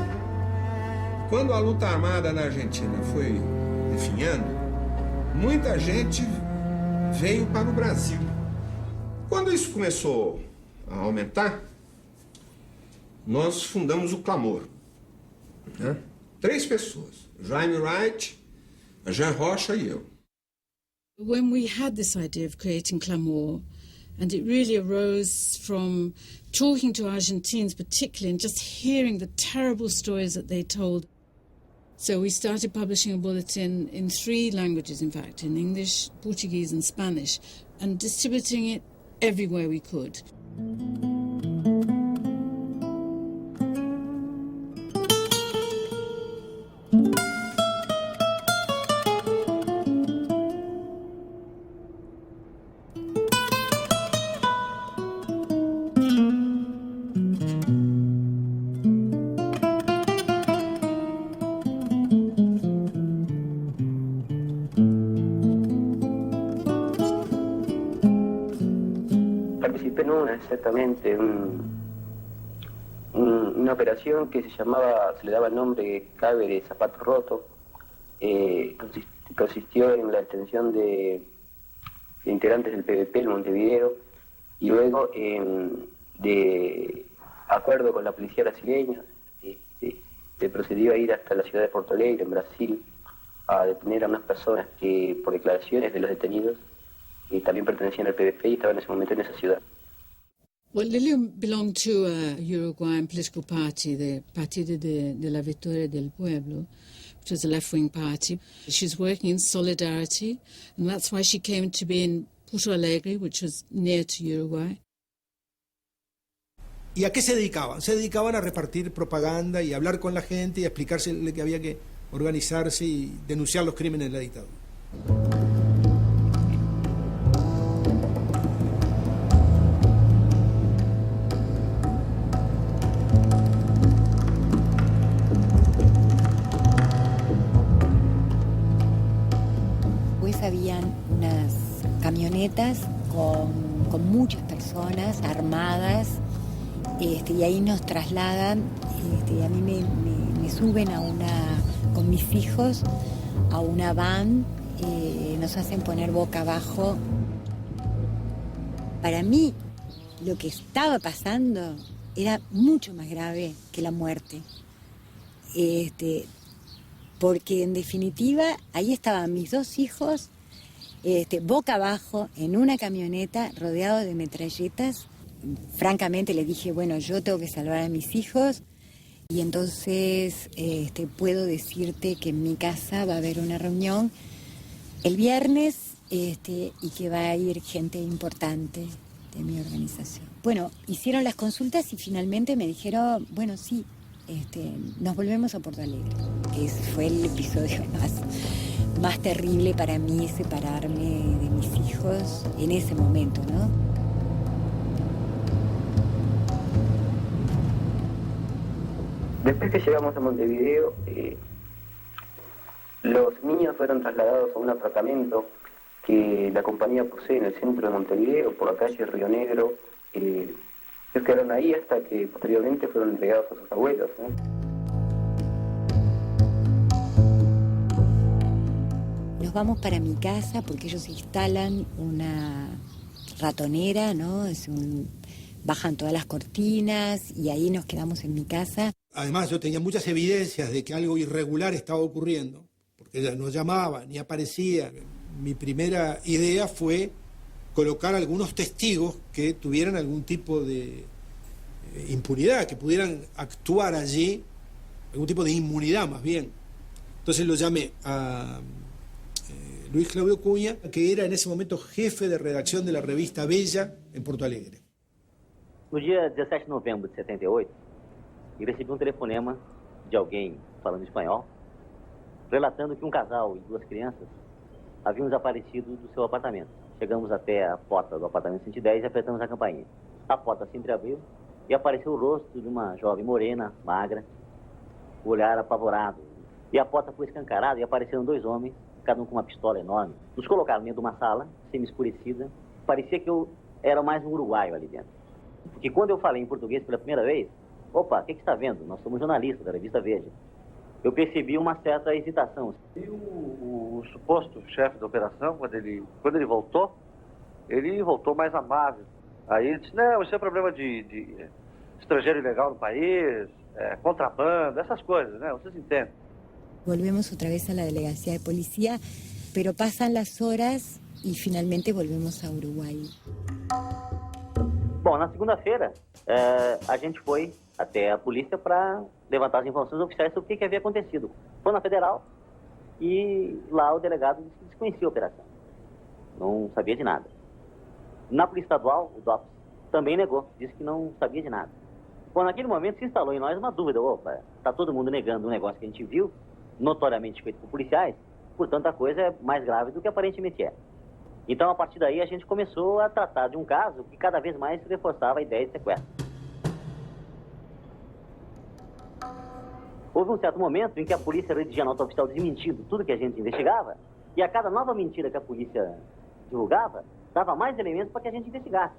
quando a luta armada na Argentina foi definhando, muita gente veio para o Brasil. Quando isso começou a aumentar, nós fundamos o Clamor. Né? 3 pessoas, Jaime Wright, a Jean Rocha e eu. When we had this idea of creating Clamor, and it really arose from talking to Argentines particularly and just hearing the terrible stories that they told. So we started publishing a bulletin in 3 languages, in fact, in English, Portuguese and Spanish, and distributing it everywhere we could. Participé en exactamente una operación que se le daba el nombre Cabe de Zapato Roto. Consistió en la detención de integrantes del PVP en Montevideo y luego de acuerdo con la policía brasileña se procedió a ir hasta la ciudad de Porto Alegre, en Brasil, a detener a unas personas que por declaraciones de los detenidos también pertenecían al PVP y estaban en ese momento en esa ciudad. Well, Lilian belonged to a Uruguayan political party, the Partido de la Victoria del Pueblo, which was a left-wing party. She's working in Solidarity, and that's why she came to be in Porto Alegre, which was near to Uruguay. ¿Y a qué se dedicaban? Se dedicaban a repartir propaganda y hablar con la gente y a explicarse que había que organizarse y denunciar los crímenes de la dictadura. Habían unas camionetas con muchas personas armadas y ahí nos trasladan, y a mí me suben con mis hijos a una van, nos hacen poner boca abajo. Para mí lo que estaba pasando era mucho más grave que la muerte. Porque en definitiva ahí estaban mis 2 hijos boca abajo en una camioneta rodeado de metralletas. Francamente le dije, bueno, yo tengo que salvar a mis hijos y entonces puedo decirte que en mi casa va a haber una reunión el viernes y que va a ir gente importante de mi organización. Bueno, hicieron las consultas y finalmente me dijeron, bueno, sí, nos volvemos a Porto Alegre, que fue el episodio más terrible para mí, separarme de mis hijos en ese momento, ¿no? Después que llegamos a Montevideo, los niños fueron trasladados a un apartamento que la compañía posee en el centro de Montevideo, por la calle Río Negro. Ellos quedaron ahí hasta que posteriormente fueron entregados a sus abuelos, ¿no? Nos vamos para mi casa porque ellos instalan una ratonera, ¿no? Bajan todas las cortinas y ahí nos quedamos en mi casa. Además, yo tenía muchas evidencias de que algo irregular estaba ocurriendo, porque ella no llamaba ni aparecía. Mi primera idea fue colocar algunos testigos que tuvieran algún tipo de impunidad, que pudieran actuar allí, algún tipo de inmunidad más bien. Entonces lo llamé a Luis Claudio Cunha, que era en ese momento jefe de redacción de la revista Bella en Porto Alegre. No dia 17 de novembro de 78, eu recebi telefonema de alguém falando espanhol, relatando que casal e 2 crianças haviam desaparecido do seu apartamento. Chegamos até a porta do apartamento 110 e apertamos a campainha. A porta se entreabriu e apareceu o rosto de uma jovem morena, magra, o olhar apavorado. E a porta foi escancarada e apareceram 2 homens, cada um com uma pistola enorme. Nos colocaram dentro de uma sala, semi-escurecida. Parecia que eu era mais um uruguaio ali dentro. Porque quando eu falei em português pela primeira vez, opa, o que está vendo? Nós somos jornalistas da revista Veja. Eu percebi uma certa hesitação. E o suposto chefe da operação, quando ele voltou mais amável. Aí ele disse, não, isso é problema de estrangeiro ilegal no país, contrabando, essas coisas, né? Vocês entendem. Volvemos otra vez a la delegacia de policía, pero pasan las horas y finalmente volvemos a Uruguay. Bom, na segunda-feira, a gente foi até a polícia para levantar as informações oficiais sobre o que havia acontecido Foi na federal e lá o delegado disse que desconhecia a operação. Não sabia de nada. Na polícia estadual, o DOPS também negou, disse que não sabia de nada. Bom, naquele momento se instalou em nós uma dúvida. Opa, está todo mundo negando um negócio que a gente viu, notoriamente feito por policiais, portanto a coisa é mais grave do que aparentemente é. Então, a partir daí, a gente começou a tratar de um caso que cada vez mais reforçava a ideia de sequestro. Houve um certo momento em que a polícia redigia nota oficial desmentindo tudo que a gente investigava, e a cada nova mentira que a polícia divulgava, dava mais elementos para que a gente investigasse.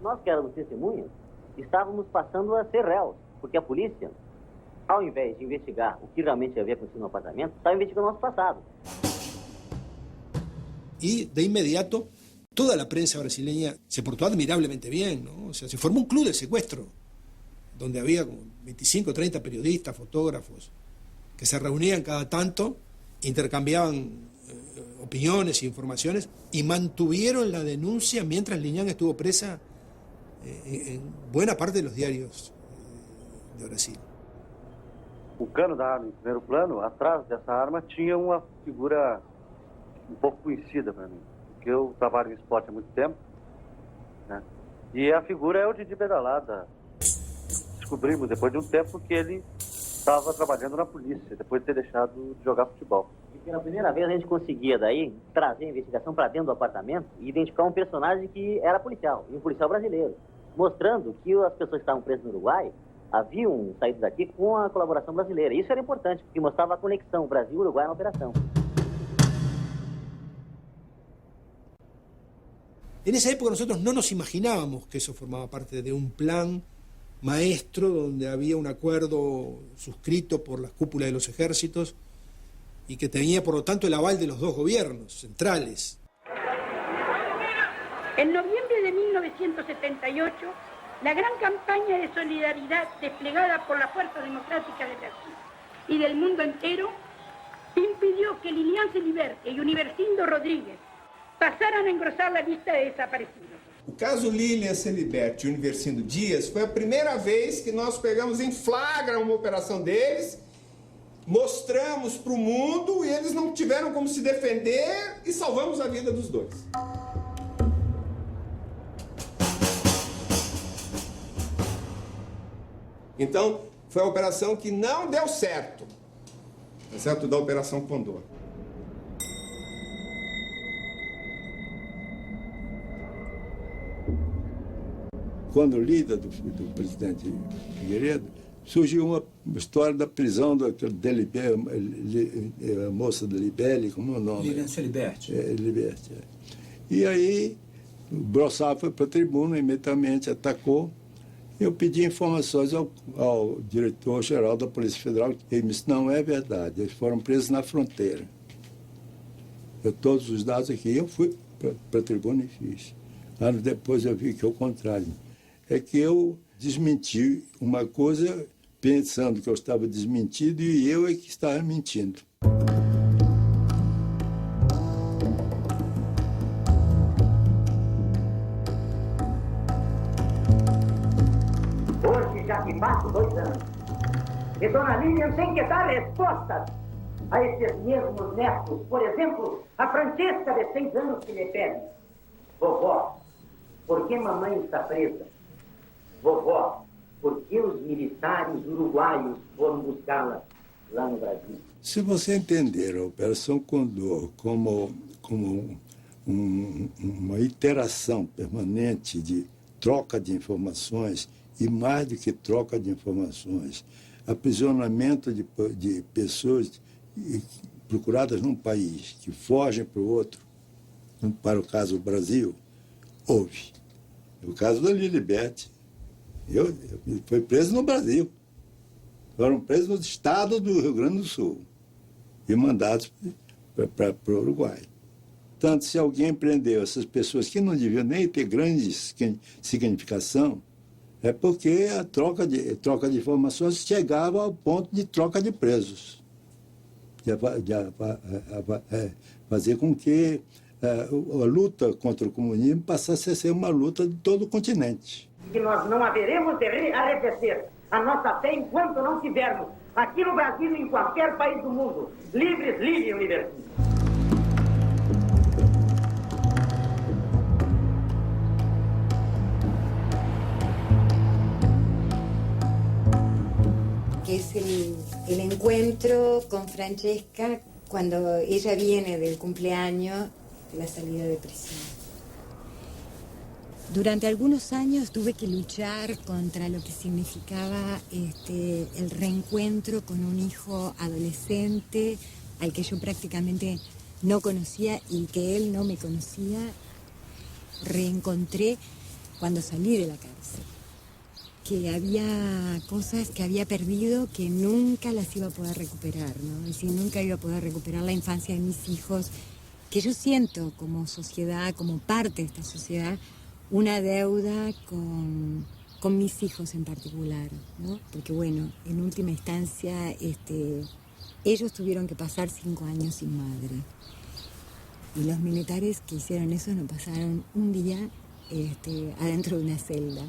Nós que éramos testemunhas, estávamos passando a ser réus, porque a polícia, ao invés de investigar o que realmente havia acontecido no apartamento, estava investigando o nosso passado. Y de inmediato toda la prensa brasileña se portó admirablemente bien, ¿no? O sea, se formó un club de secuestro, donde había como 25 o 30 periodistas, fotógrafos, que se reunían cada tanto, intercambiaban opiniones e informaciones y mantuvieron la denuncia mientras Liñán estuvo presa en buena parte de los diarios de Brasil. O cano da arma em primeiro plano, atrás dessa arma tinha uma figura um pouco conhecida para mim, porque eu trabalho em esporte há muito tempo, né? E a figura é o Didi Pedalada. Descobrimos depois de um tempo que ele estava trabalhando na polícia, depois de ter deixado de jogar futebol. E pela primeira vez a gente conseguia daí trazer a investigação para dentro do apartamento e identificar um personagem que era policial, e um policial brasileiro, mostrando que as pessoas que estavam presas no Uruguai haviam saído daqui com a colaboração brasileira. Isso era importante, porque mostrava a conexão Brasil-Uruguai na operação. En esa época nosotros no nos imaginábamos que eso formaba parte de un plan maestro donde había un acuerdo suscrito por las cúpulas de los ejércitos y que tenía por lo tanto el aval de los dos gobiernos centrales. En noviembre de 1978, la gran campaña de solidaridad desplegada por la Fuerza Democrática de Brasil y del mundo entero impidió que Lilian Celiberte y Universindo Rodríguez passaram a engrossar a lista de desaparecidos. O caso Lilian Celiberte e Universindo Dias foi a primeira vez que nós pegamos em flagra uma operação deles, mostramos para o mundo e eles não tiveram como se defender e salvamos a vida dos dois. Então, foi a operação que não deu certo, exceto da Operação Condor. Quando líder do presidente Figueiredo, surgiu uma história da prisão da moça da Libeli, como é o nome? Lilian Celiberte. Liberte. E aí, o Brossard foi para a tribuna, imediatamente atacou. Eu pedi informações ao diretor-geral da Polícia Federal, ele me disse, não é verdade, eles foram presos na fronteira. Todos os dados aqui, eu fui para a tribuna e fiz. Anos depois eu vi que é o contrário. É que eu desmenti uma coisa pensando que eu estava desmentido e eu é que estava mentindo. Hoje já se passam 2 anos. E Dona Lilian tem que dar respostas a esses mesmos netos. Por exemplo, a Francesca de 6 anos que me pede. Vovó, por que mamãe está presa? Vovó, por que os militares uruguaios foram buscá-la lá no Brasil? Se você entender a Operação Condor como uma iteração permanente de troca de informações, e mais do que troca de informações, aprisionamento de pessoas procuradas num país que fogem para o outro, para o caso do Brasil, houve. O caso da Liliberte, foi preso no Brasil. Foram presos no estado do Rio Grande do Sul e mandados para o Uruguai. Tanto, se alguém prendeu essas pessoas que não deviam nem ter grande significação, é porque a troca de informações chegava ao ponto de troca de presos. De fazer com que a luta contra o comunismo passasse a ser uma luta de todo o continente. Que nós não haveremos de arrefecer a nossa fé enquanto não tivermos aqui no Brasil e em qualquer país do mundo. Livres, livre, universidade. Que es el encuentro con Francesca cuando ella viene del cumpleaños de la salida de prisión. Durante algunos años tuve que luchar contra lo que significaba el reencuentro con un hijo adolescente al que yo prácticamente no conocía y que él no me conocía. Reencontré cuando salí de la cárcel, que había cosas que había perdido que nunca las iba a poder recuperar, ¿no? Es decir, nunca iba a poder recuperar la infancia de mis hijos, que yo siento como sociedad, como parte de esta sociedad, una deuda con mis hijos en particular, ¿no? Porque bueno, en última instancia, ellos tuvieron que pasar 5 años sin madre. Y los militares que hicieron eso no pasaron un día adentro de una celda.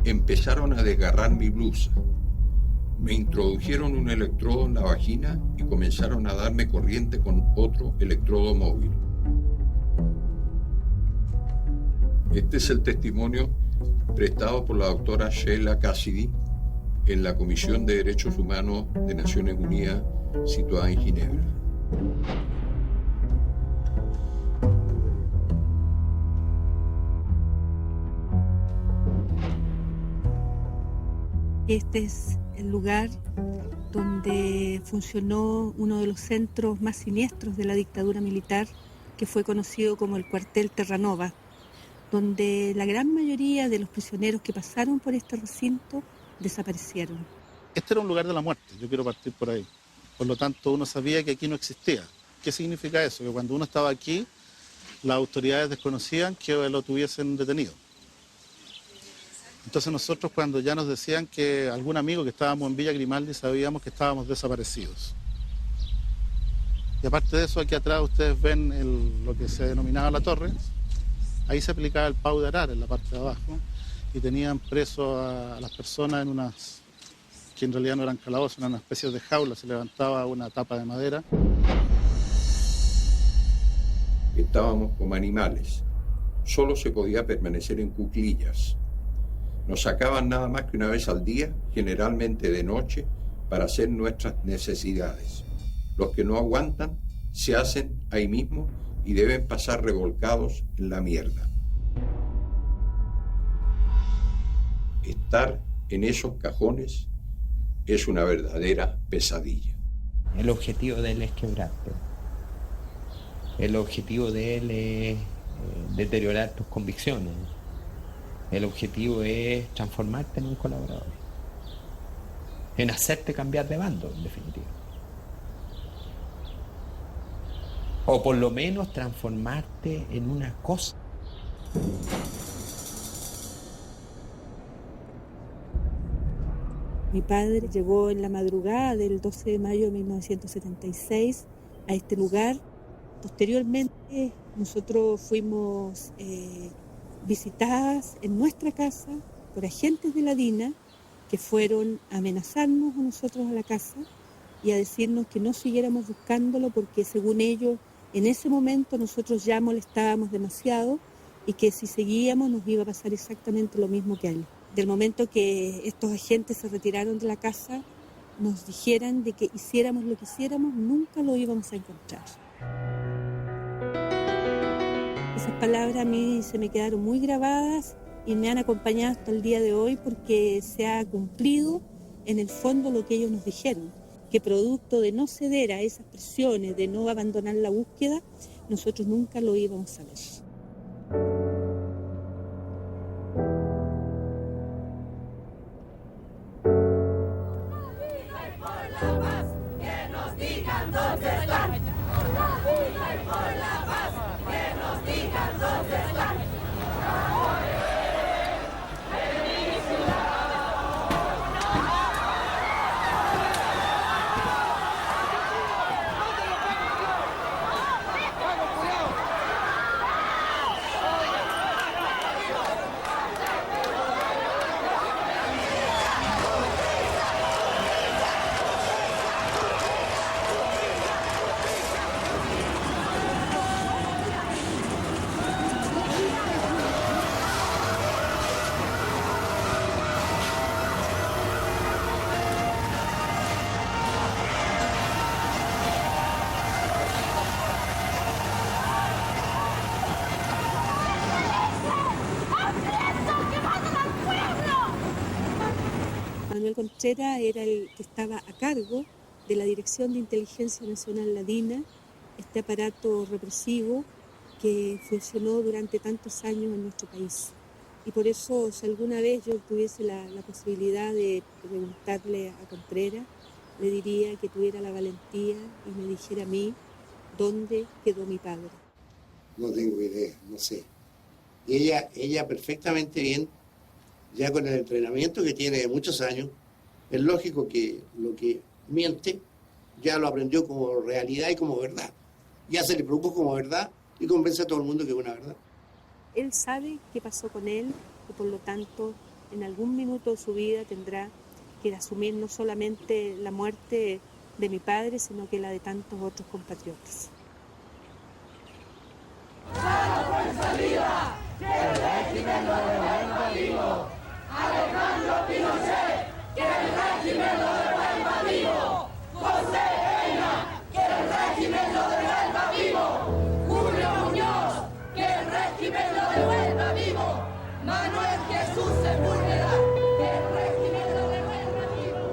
Empezaron a desgarrar mi blusa. Me introdujeron un electrodo en la vagina y comenzaron a darme corriente con otro electrodo móvil. Este es el testimonio prestado por la doctora Sheila Cassidy en la Comisión de Derechos Humanos de Naciones Unidas situada en Ginebra. Este es el lugar donde funcionó uno de los centros más siniestros de la dictadura militar, que fue conocido como el cuartel Terranova, donde la gran mayoría de los prisioneros que pasaron por este recinto desaparecieron. Este era un lugar de la muerte, yo quiero partir por ahí. Por lo tanto, uno sabía que aquí no existía. ¿Qué significa eso? Que cuando uno estaba aquí, las autoridades desconocían que lo tuviesen detenido. Entonces nosotros cuando ya nos decían que algún amigo que estábamos en Villa Grimaldi sabíamos que estábamos desaparecidos. Y aparte de eso, aquí atrás ustedes ven lo que se denominaba la torre. Ahí se aplicaba el pau de arar en la parte de abajo y tenían presos a las personas en unas, que en realidad no eran calabozos, eran una especie de jaula, se levantaba una tapa de madera. Estábamos como animales. Solo se podía permanecer en cuclillas. Nos sacaban nada más que una vez al día, generalmente de noche, para hacer nuestras necesidades. Los que no aguantan se hacen ahí mismo y deben pasar revolcados en la mierda. Estar en esos cajones es una verdadera pesadilla. El objetivo de él es quebrarte. El objetivo de él es deteriorar tus convicciones. El objetivo es transformarte en un colaborador, en hacerte cambiar de bando, en definitiva. O por lo menos transformarte en una cosa. Mi padre llegó en la madrugada del 12 de mayo de 1976 a este lugar. Posteriormente nosotros fuimos visitadas en nuestra casa por agentes de la DINA que fueron a amenazarnos a nosotros a la casa y a decirnos que no siguiéramos buscándolo porque según ellos en ese momento nosotros ya molestábamos demasiado y que si seguíamos nos iba a pasar exactamente lo mismo que a él. Del momento que estos agentes se retiraron de la casa, nos dijeran de que hiciéramos lo que hiciéramos, nunca lo íbamos a encontrar. Esas palabras a mí se me quedaron muy grabadas y me han acompañado hasta el día de hoy porque se ha cumplido en el fondo lo que ellos nos dijeron, que producto de no ceder a esas presiones, de no abandonar la búsqueda, nosotros nunca lo íbamos a ver. Contreras era el que estaba a cargo de la Dirección de Inteligencia Nacional, la DINA, este aparato represivo que funcionó durante tantos años en nuestro país. Y por eso, si alguna vez yo tuviese la posibilidad de preguntarle a Contreras, le diría que tuviera la valentía y me dijera a mí dónde quedó mi padre. No tengo idea, no sé. Y ella perfectamente bien, ya con el entrenamiento que tiene de muchos años, es lógico que lo que miente ya lo aprendió como realidad y como verdad. Ya se le produjo como verdad y convence a todo el mundo que es una verdad. Él sabe qué pasó con él y por lo tanto en algún minuto de su vida tendrá que asumir no solamente la muerte de mi padre, sino que la de tantos otros compatriotas. ¡Viva! ¡Que el régimen lo devuelva vivo! ¡Alejandro Pinochet! ¡Que el régimen lo devuelva vivo! ¡José Peña! ¡Que el régimen lo devuelva vivo! ¡Julio Muñoz! ¡Que el régimen lo devuelva vivo! ¡Manuel Jesús Sepúlveda! ¡Que el régimen lo devuelva vivo!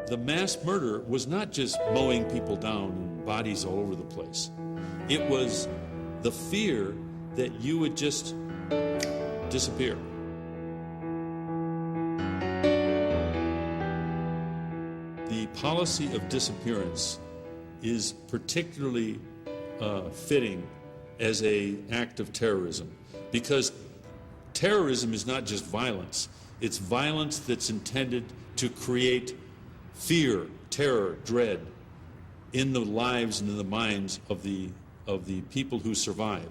The mass murder was not just mowing people down and bodies all over the place. It was the fear that you would just disappear. The policy of disappearance is particularly fitting as an act of terrorism, because terrorism is not just violence. It's violence that's intended to create fear, terror, dread in the lives and in the minds of the people who survive.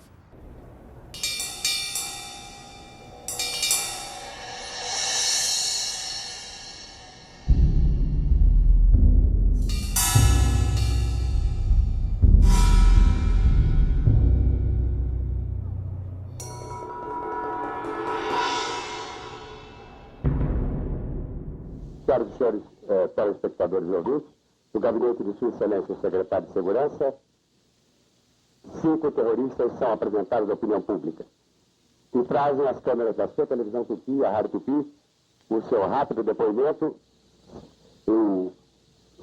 Senhoras e senhores telespectadores e ouvintes, do gabinete de Sua Excelência, o secretário de Segurança, 5 terroristas são apresentados à opinião pública e trazem as câmeras da sua televisão Tupi, a Rádio Tupi, o seu rápido depoimento. Eu,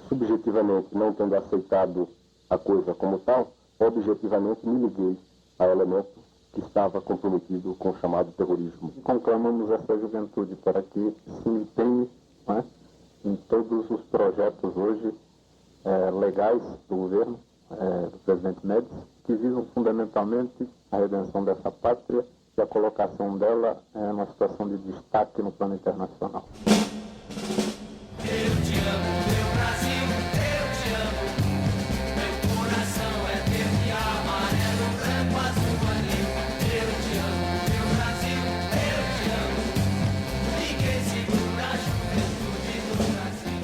subjetivamente, não tendo aceitado a coisa como tal, objetivamente me liguei a elemento que estava comprometido com o chamado terrorismo. Conclamamos essa juventude para que se empenhe, né, em todos os projetos hoje legais do governo, do presidente Médici, que visam fundamentalmente a redenção dessa pátria e a colocação dela numa situação de destaque no plano internacional. Eu te amo, meu Brasil, eu te amo. Meu coração é verde, amarelo, branco, azul, anil. Eu te amo, meu Brasil, eu te amo. Ninguém segura a juventude do Brasil.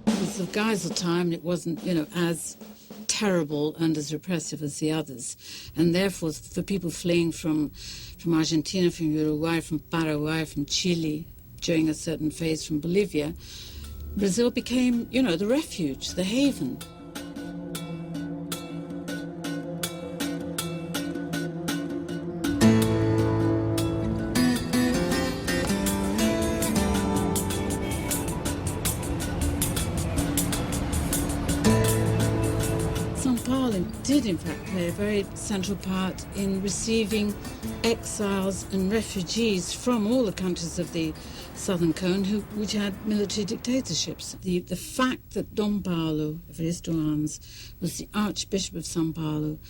It was the Geisel time, and it wasn't, as terrible and as repressive as the others. And therefore, for people fleeing from Argentina, from Uruguay, from Paraguay, from Chile, during a certain phase from Bolivia, Brazil became, the refuge, the haven. Did in fact play a very central part in receiving exiles and refugees from all the countries of the Southern Cone which had military dictatorships. The fact that Dom Paulo Evaristo Arns was the Archbishop of São Paulo,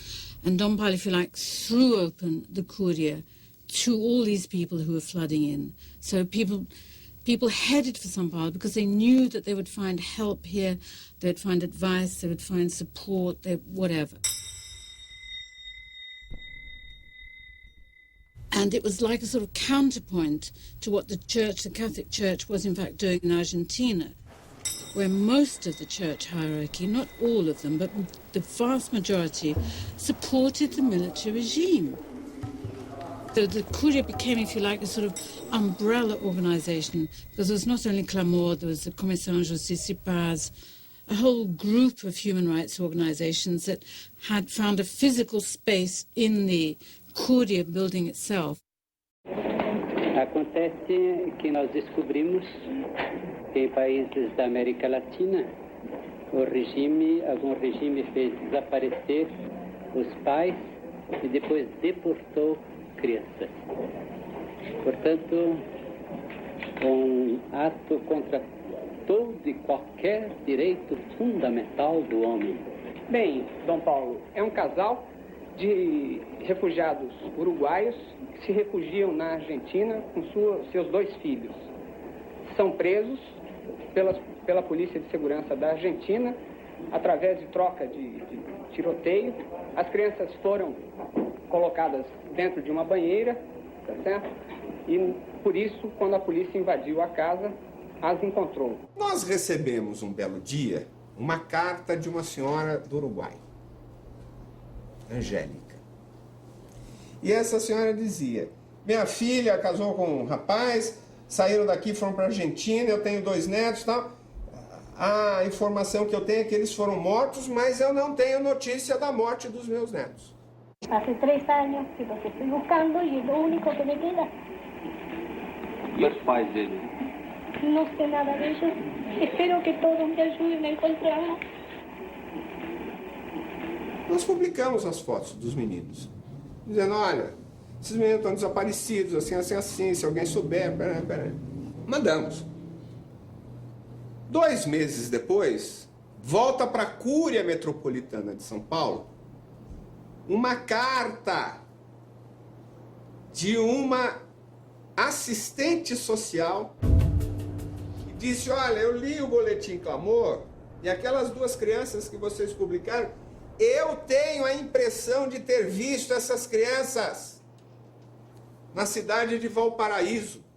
and Dom Paulo, if you like, threw open the Curia to all these people who were flooding in. So people headed for São Paulo because they knew that they would find help here, they would find advice, they would find support, whatever. And it was like a sort of counterpoint to what the Catholic Church was in fact doing in Argentina, where most of the church hierarchy, not all of them, but the vast majority, supported the military regime. The Curia became, if you like, a sort of umbrella organization, because there was not only Clamor, there was the Commission Justice et Paz, a whole group of human rights organizations that had found a physical space in the Curia building itself. Acontece que nós descobrimos que em países da América Latina algum regime fez desaparecer os pais e depois deportou crianças. Portanto, ato contra todo e qualquer direito fundamental do homem. Bem, Dom Paulo, é um casal de refugiados uruguaios que se refugiam na Argentina com seus 2 filhos. São presos pela Polícia de Segurança da Argentina através de troca de tiroteio. As crianças foram colocadas dentro de uma banheira, tá certo? E por isso, quando a polícia invadiu a casa, as encontrou. Nós recebemos um belo dia uma carta de uma senhora do Uruguai, Angélica. E essa senhora dizia: minha filha casou com um rapaz, saíram daqui, foram para a Argentina, eu tenho 2 netos e tal. A informação que eu tenho é que eles foram mortos, mas eu não tenho notícia da morte dos meus netos. Hace 3 años que los estoy buscando y es lo único que me queda. E os pais dele? No sé nada de ellos. Espero que todos me ayuden a encontrarlos. Nós publicamos as fotos dos meninos, dizendo: olha, esses meninos estão desaparecidos, assim, se alguém souber, peraí. Mandamos. 2 meses depois, volta para a Cúria Metropolitana de São Paulo uma carta de uma assistente social que disse: olha, eu li o Boletim Clamor e aquelas 2 crianças que vocês publicaram, eu tenho a impressão de ter visto essas crianças na cidade de Valparaíso.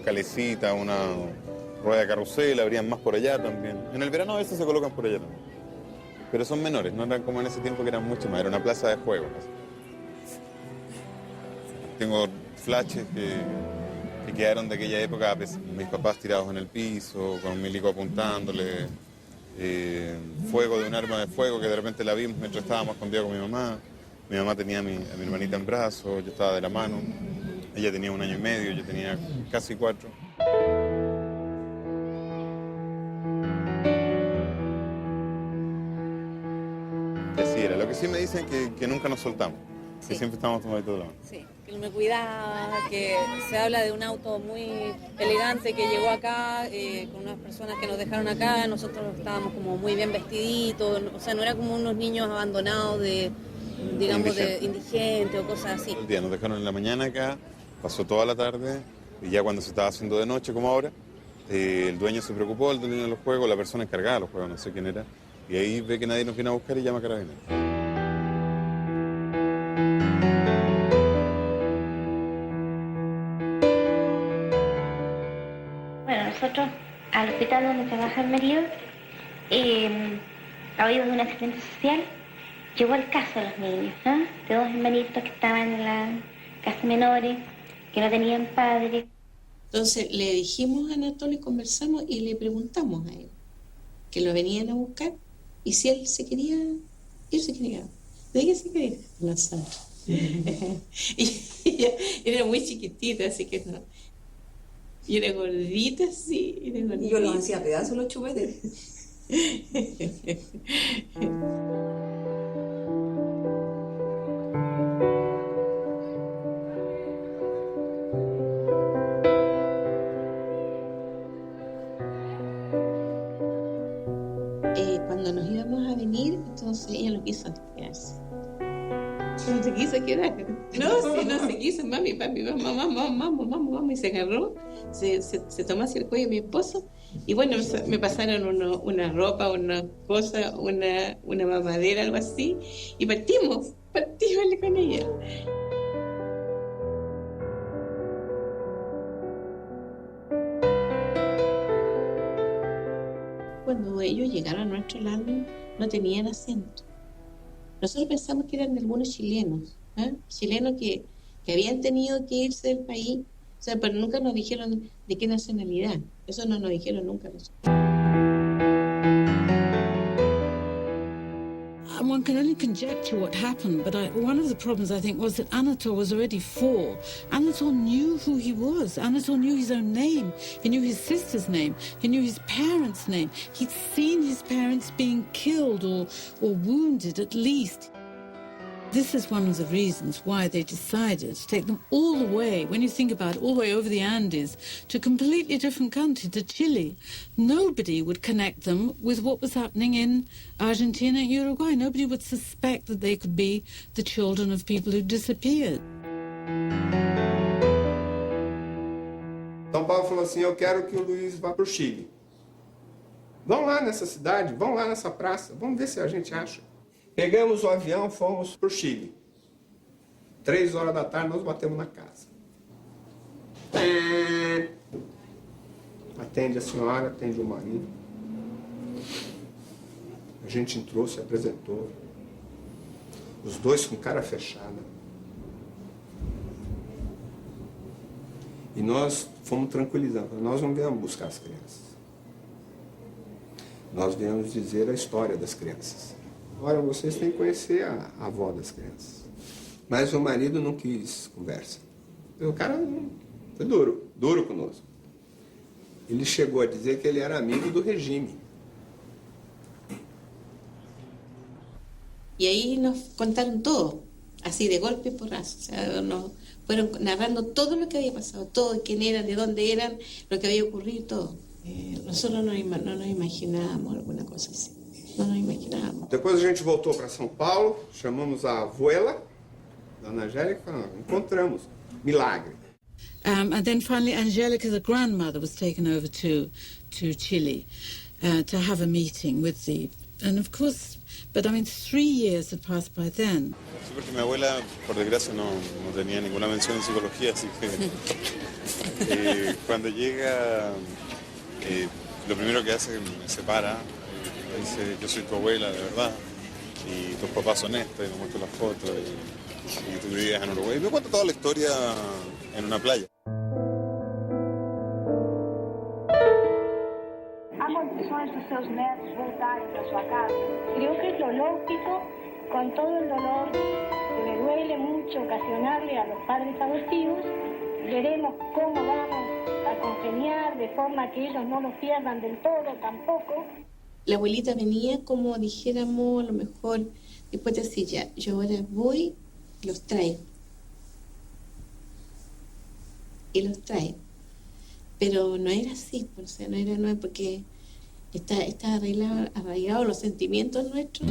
Calecita, una rueda de carrusel, habrían más por allá también. En el verano a veces se colocan por allá también. Pero son menores, no eran como en ese tiempo que eran mucho más, era una plaza de juegos. Tengo flashes que quedaron de aquella época, mis papás tirados en el piso, con un milico apuntándole, fuego de un arma de fuego que de repente la vimos mientras estábamos escondidos con mi mamá. Mi mamá tenía a mi hermanita en brazos, yo estaba de la mano. Ella tenía 1 año y medio, yo tenía casi 4. Y así era. Lo que sí me dicen que nunca nos soltamos, que siempre estamos tomaditos de la mano. Sí, que él me cuidaba, que se habla de un auto muy elegante que llegó acá, con unas personas que nos dejaron acá, nosotros estábamos como muy bien vestiditos, o sea, no era como unos niños abandonados digamos, de indigentes o cosas así. El día nos dejaron en la mañana acá. Pasó toda la tarde y ya cuando se estaba haciendo de noche, como ahora, el dueño se preocupó, el dueño de los juegos, la persona encargada de los juegos, no sé quién era, y ahí ve que nadie nos viene a buscar y llama a Carabineros. Bueno, nosotros al hospital donde trabaja el marido, a oídos de un asistente social, llegó el caso de los niños, ¿no? De 2 hermanitos que estaban en la casa menores, que no tenían padre. Entonces le dijimos a Anatolio, conversamos y le preguntamos a él que lo venían a buscar y si él se quería ir, se quería. ¿De qué se quería? No sabe. Y ella era muy chiquitita, así que no. Y era gordita, sí. Era gordita. Y yo los hacía pedazos los chupetes. Cuando nos íbamos a venir, entonces ella no quiso quedarse. No se quiso quedar. No se quiso. Mami, papi, vamos. Y se agarró, se tomó hacia el cuello mi esposo. Y bueno, me pasaron una ropa, una cosa, una mamadera, algo así. Y partimos con ella. cuando ellos llegaron a nuestro lado no tenían acento. Nosotros pensamos que eran algunos chilenos, chilenos que habían tenido que irse del país, o sea, pero nunca nos dijeron de qué nacionalidad. Eso no nos dijeron nunca nosotros. One can only conjecture what happened, but one of the problems, I think, was that Anatol was already 4. Anatol knew who he was. Anatol knew his own name. He knew his sister's name. He knew his parents' name. He'd seen his parents being killed or wounded, at least. This is one of the reasons why they decided to take them all the way, when you think about it, all the way over the Andes, to a completely different country, to Chile. Nobody would connect them with what was happening in Argentina and Uruguay. Nobody would suspect that they could be the children of people who disappeared. São Paulo falou assim, eu quero que o Luiz vá para o Chile. Vão lá nessa cidade, vão lá nessa praça, vamos ver se a gente acha. Pegamos o avião, fomos para o Chile. 3 horas da tarde nós batemos na casa. Atende a senhora, atende o marido. A gente entrou, se apresentou. Os dois com cara fechada. E nós fomos tranquilizando. Nós não viemos buscar as crianças. Nós viemos dizer a história das crianças. Olha, vocês têm que conhecer a avó das crianças. Mas o marido não quis conversa. O cara foi duro conosco. Ele chegou a dizer que ele era amigo do regime. Y ahí nos contaron todo, así de golpe y porrazo. O sea, nos fueron narrando todo lo que había pasado, todo, quién eran, de dónde eran, lo que había ocurrido, todo. Nosotros no nos imaginábamos alguna cosa así. No nos imaginábamos. Depois a gente voltou para São Paulo, chamamos a abuela, Dona Angélica, e falamos, encontramos. Milagre. And then finally Angelica, the grandmother, was taken over to Chile to have a meeting with the... And of course, but I mean, 3 years had passed by then. Sí, porque mi abuela, por desgracia, no tenía ninguna mención en psicología, así que cuando llega, lo primero que hace es que me separa. Dice, yo soy tu abuela, de verdad, y tus papás son estos, y me muestra las fotos, y tú vivías en Uruguay. Y me cuenta toda la historia en una playa. Há condições dos seus netos voltarem para sua casa? Creo que es lo lógico, con todo el dolor que me duele mucho ocasionarle a los padres adoptivos. Veremos cómo vamos a congeniar de forma que ellos no los pierdan del todo tampoco. La abuelita venía como dijéramos, a lo mejor, después de decir, ya, yo ahora voy, los traigo. Y los traigo. Pero no era así, o sea, no era porque está arraigado los sentimientos nuestros.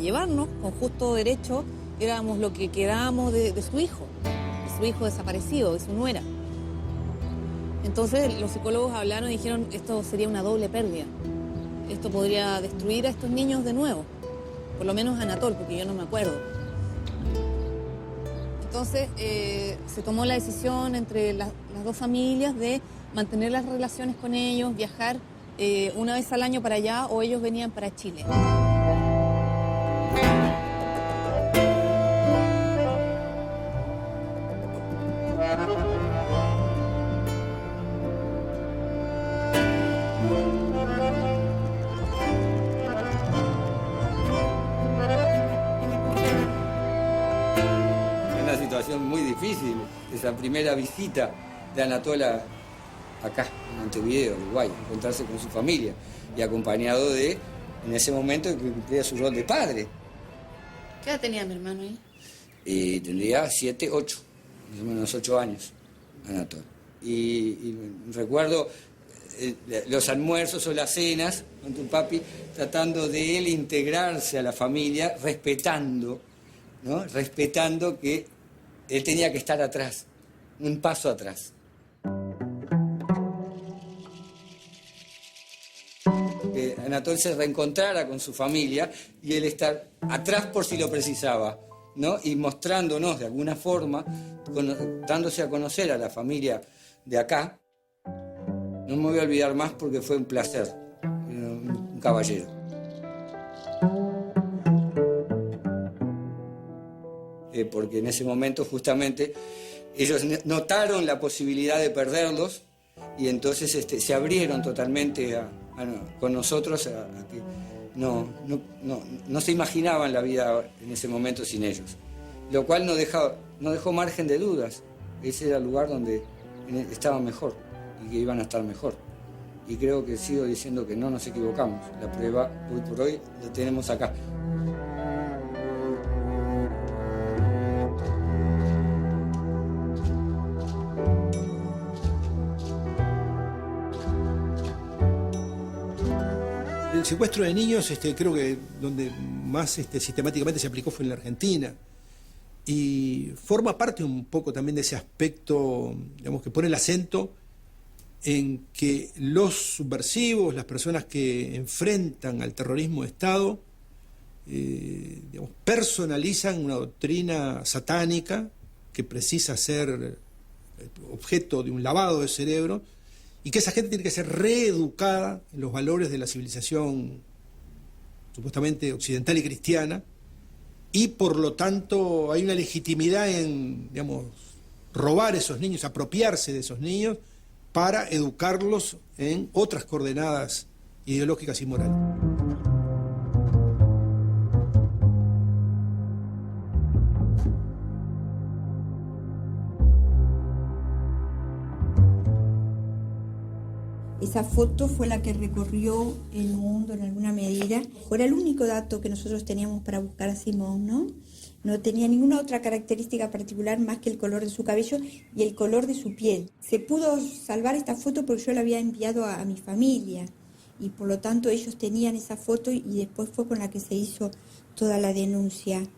Llevarnos con justo derecho, éramos lo que quedábamos de su hijo desaparecido, de su nuera. Entonces los psicólogos hablaron y dijeron, esto sería una doble pérdida. Esto podría destruir a estos niños de nuevo, por lo menos a Anatol, porque yo no me acuerdo. Entonces se tomó la decisión entre las dos familias de mantener las relaciones con ellos, viajar una vez al año para allá o ellos venían para Chile. Muy difícil esa primera visita de Anatola acá, en Montevideo, Uruguay, encontrarse con su familia y acompañado de, en ese momento, que cumplía su rol de padre. ¿Qué edad tenía mi hermano ahí? Tendría 7, 8, más o menos 8 años, Anatola. Y recuerdo los almuerzos o las cenas con tu papi, tratando de él integrarse a la familia, respetando, ¿no? Respetando que él tenía que estar atrás, un paso atrás. Que Anatol se reencontrara con su familia y él estar atrás por si lo precisaba, ¿no? Y mostrándonos de alguna forma, dándose a conocer a la familia de acá. No me voy a olvidar más porque fue un placer, un caballero. Porque en ese momento justamente ellos notaron la posibilidad de perderlos y entonces se abrieron totalmente con nosotros a que no se imaginaban la vida en ese momento sin ellos. Lo cual no dejó margen de dudas. Ese era el lugar donde estaban mejor y que iban a estar mejor. Y creo que sigo diciendo que no nos equivocamos. La prueba, hoy por hoy, la tenemos acá. El secuestro de niños, creo que donde más sistemáticamente se aplicó fue en la Argentina. Y forma parte un poco también de ese aspecto, digamos, que pone el acento en que los subversivos, las personas que enfrentan al terrorismo de Estado, digamos, personalizan una doctrina satánica que precisa ser objeto de un lavado de cerebro, y que esa gente tiene que ser reeducada en los valores de la civilización supuestamente occidental y cristiana, y por lo tanto hay una legitimidad en, digamos, robar esos niños, apropiarse de esos niños para educarlos en otras coordenadas ideológicas y morales. Esa foto fue la que recorrió el mundo en alguna medida. Era el único dato que nosotros teníamos para buscar a Simón, ¿no? No tenía ninguna otra característica particular más que el color de su cabello y el color de su piel. Se pudo salvar esta foto porque yo la había enviado a mi familia y por lo tanto ellos tenían esa foto y después fue con la que se hizo toda la denuncia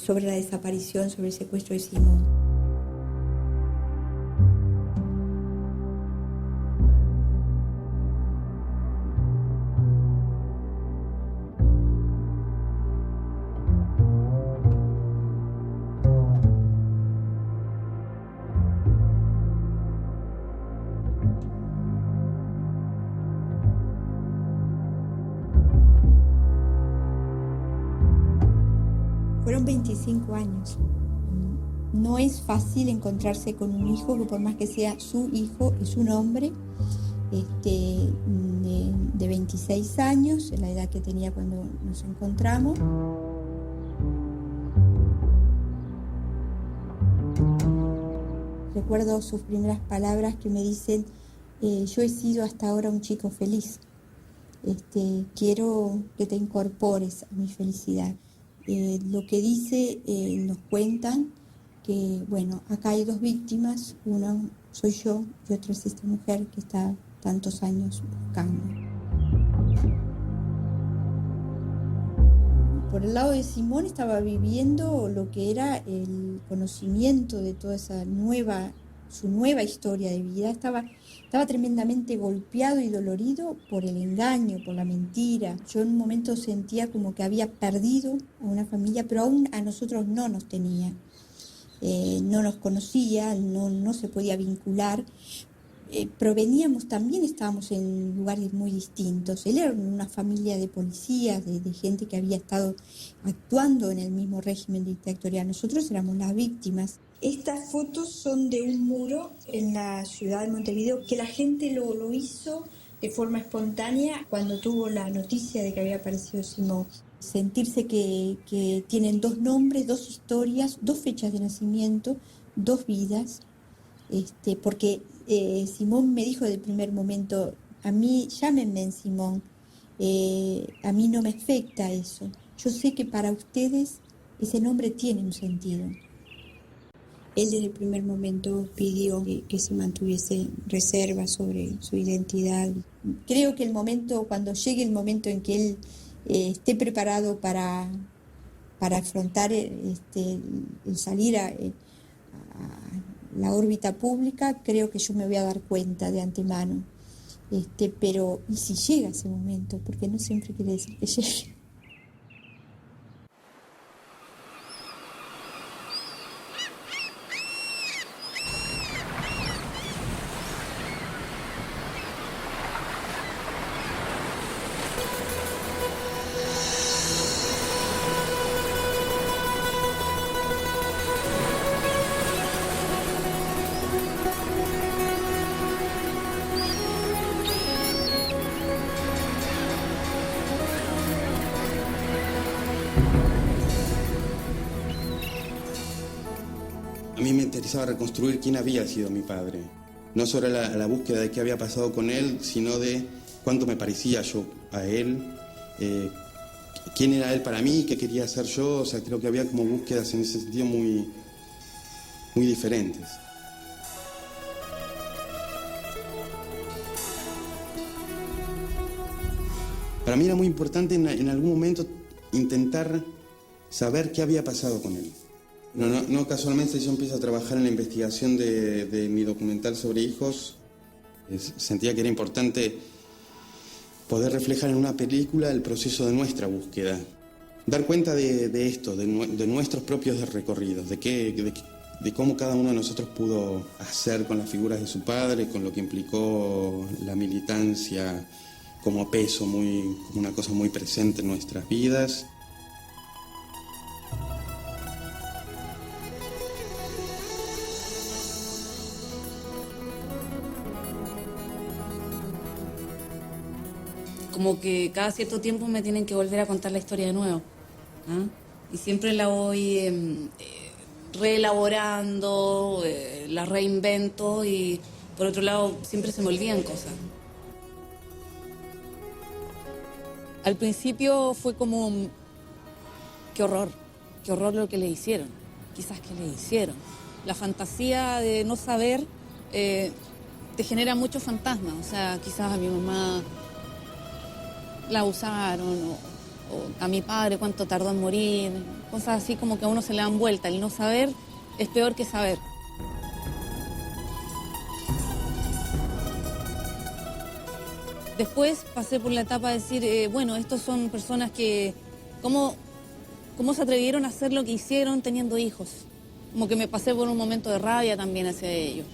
sobre la desaparición, sobre el secuestro de Simón. Fueron 25 años. No es fácil encontrarse con un hijo que por más que sea su hijo es un hombre de 26 años, la edad que tenía cuando nos encontramos. Recuerdo sus primeras palabras que me dicen, yo he sido hasta ahora un chico feliz. Quiero que te incorpores a mi felicidad. Lo que dice, nos cuentan que, bueno, acá hay dos víctimas, una soy yo y otra es esta mujer que está tantos años buscando. Por el lado de Simón estaba viviendo lo que era el conocimiento de toda esa su nueva historia de vida. Estaba tremendamente golpeado y dolorido por el engaño, por la mentira. Yo en un momento sentía como que había perdido a una familia, pero aún a nosotros no nos tenía. No nos conocía, no se podía vincular. Proveníamos también, estábamos en lugares muy distintos. Él era una familia de policías, de gente que había estado actuando en el mismo régimen dictatorial. Nosotros éramos las víctimas. Estas fotos son de un muro en la ciudad de Montevideo que la gente lo hizo de forma espontánea cuando tuvo la noticia de que había aparecido Simón. Sentirse que tienen dos nombres, dos historias, dos fechas de nacimiento, dos vidas, porque Simón me dijo del primer momento, a mí llámenme Simón, a mí no me afecta eso. Yo sé que para ustedes ese nombre tiene un sentido. Él desde el primer momento pidió que se mantuviese reserva sobre su identidad. Creo que cuando llegue el momento en que él esté preparado para afrontar el salir la órbita pública, creo que yo me voy a dar cuenta de antemano. Pero, ¿y si llega ese momento? Porque no siempre quiere decir que llegue. A mí me interesaba reconstruir quién había sido mi padre. No solo la búsqueda de qué había pasado con él, sino de cuánto me parecía yo a él, quién era él para mí, qué quería hacer yo. O sea, creo que había como búsquedas en ese sentido muy diferentes. Para mí era muy importante en algún momento intentar saber qué había pasado con él. No casualmente yo empiezo a trabajar en la investigación de mi documental sobre hijos. Sentía que era importante poder reflejar en una película el proceso de nuestra búsqueda. Dar cuenta de esto, de nuestros propios recorridos, de cómo cada uno de nosotros pudo hacer con las figuras de su padre, con lo que implicó la militancia como peso, como una cosa muy presente en nuestras vidas. Como que cada cierto tiempo me tienen que volver a contar la historia de nuevo, ¿ah? Y siempre la voy reelaborando, la reinvento y por otro lado siempre se me olvidan cosas. Al principio fue como, qué horror lo que le hicieron, quizás que le hicieron. La fantasía de no saber te genera muchos fantasmas, o sea, quizás a mi mamá la abusaron, o a mi padre cuánto tardó en morir, cosas así como que a uno se le dan vuelta. El no saber es peor que saber. Después pasé por la etapa de decir, bueno, estos son personas que, ¿cómo se atrevieron a hacer lo que hicieron teniendo hijos? Como que me pasé por un momento de rabia también hacia ellos.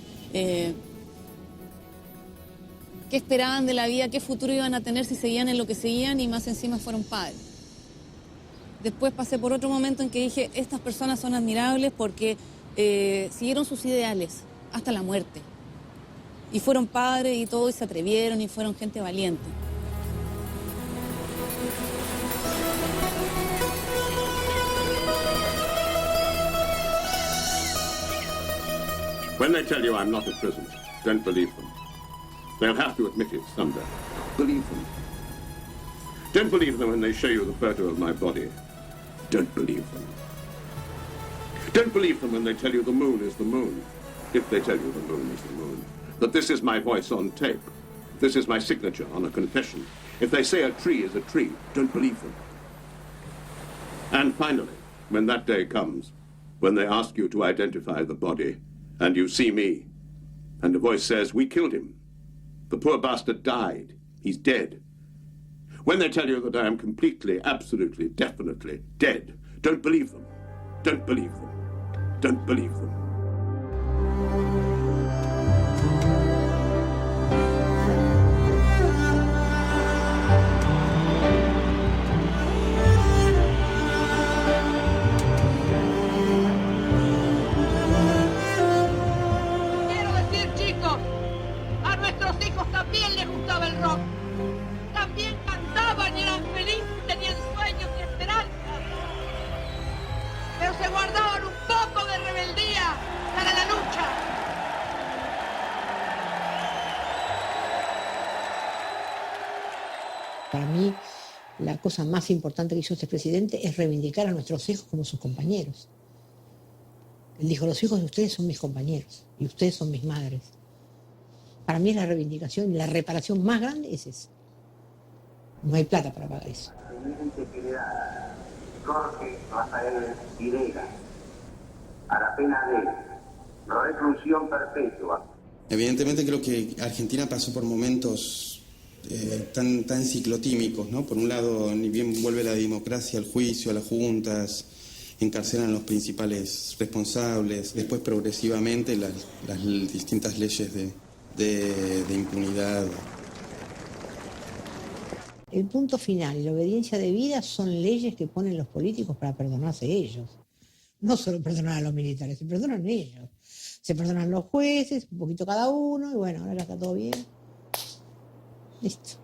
¿Qué esperaban de la vida? ¿Qué futuro iban a tener si seguían en lo que seguían y más encima fueron padres? Después pasé por otro momento en que dije, estas personas son admirables porque siguieron sus ideales hasta la muerte. Y fueron padres y todo, y se atrevieron y fueron gente valiente. When they tell you I'm not a prisoner, don't believe them. They'll have to admit it someday. Believe them. Don't believe them when they show you the photo of my body. Don't believe them. Don't believe them when they tell you the moon is the moon. If they tell you the moon is the moon. That this is my voice on tape. This is my signature on a confession. If they say a tree is a tree, don't believe them. And finally, when that day comes, when they ask you to identify the body, and you see me, and the voice says, we killed him. The poor bastard died. He's dead. When they tell you that I am completely, absolutely, definitely dead, don't believe them. Don't believe them. Don't believe them. Quiero decir, chicos, a nuestros hijos también les gustaba el rock. También cantaban y eran felices, tenían sueños y esperanzas. Pero se guardaban un poco de rebeldía para la lucha. Para mí, la cosa más importante que hizo este presidente es reivindicar a nuestros hijos como sus compañeros. Él dijo, los hijos de ustedes son mis compañeros y ustedes son mis madres. Para mí la reivindicación y la reparación más grande es esa. No hay plata para pagar eso. Jorge Rafael Videla, a la pena de reclusión perpetua. Evidentemente creo que Argentina pasó por momentos tan ciclotímicos, ¿no? Por un lado, ni bien vuelve la democracia al juicio, a las juntas, encarcelan a los principales responsables, después progresivamente las distintas leyes de impunidad. El punto final y la obediencia debida son leyes que ponen los políticos para perdonarse ellos. No solo perdonar a los militares, se perdonan ellos. Se perdonan los jueces, un poquito cada uno, y bueno, ahora ya está todo bien. Listo.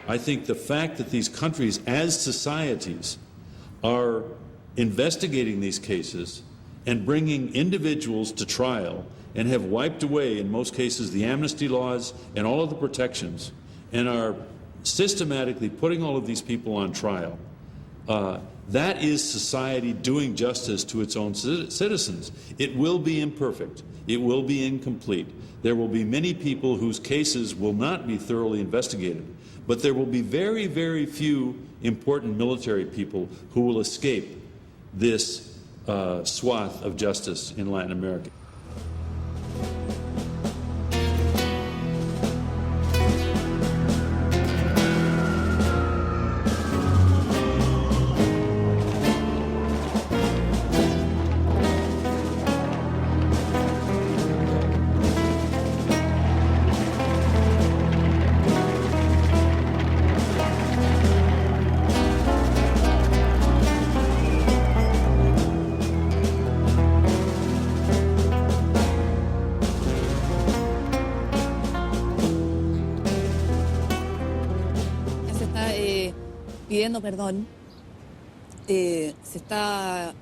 I think the fact that these countries, as societies, are investigating these cases and bringing individuals to trial and have wiped away, in most cases, the amnesty laws and all of the protections, and are systematically putting all of these people on trial, that is society doing justice to its own citizens. It will be imperfect. It will be incomplete. There will be many people whose cases will not be thoroughly investigated, but there will be very, very few important military people who will escape this swath of justice in Latin America. Pidiendo perdón, se está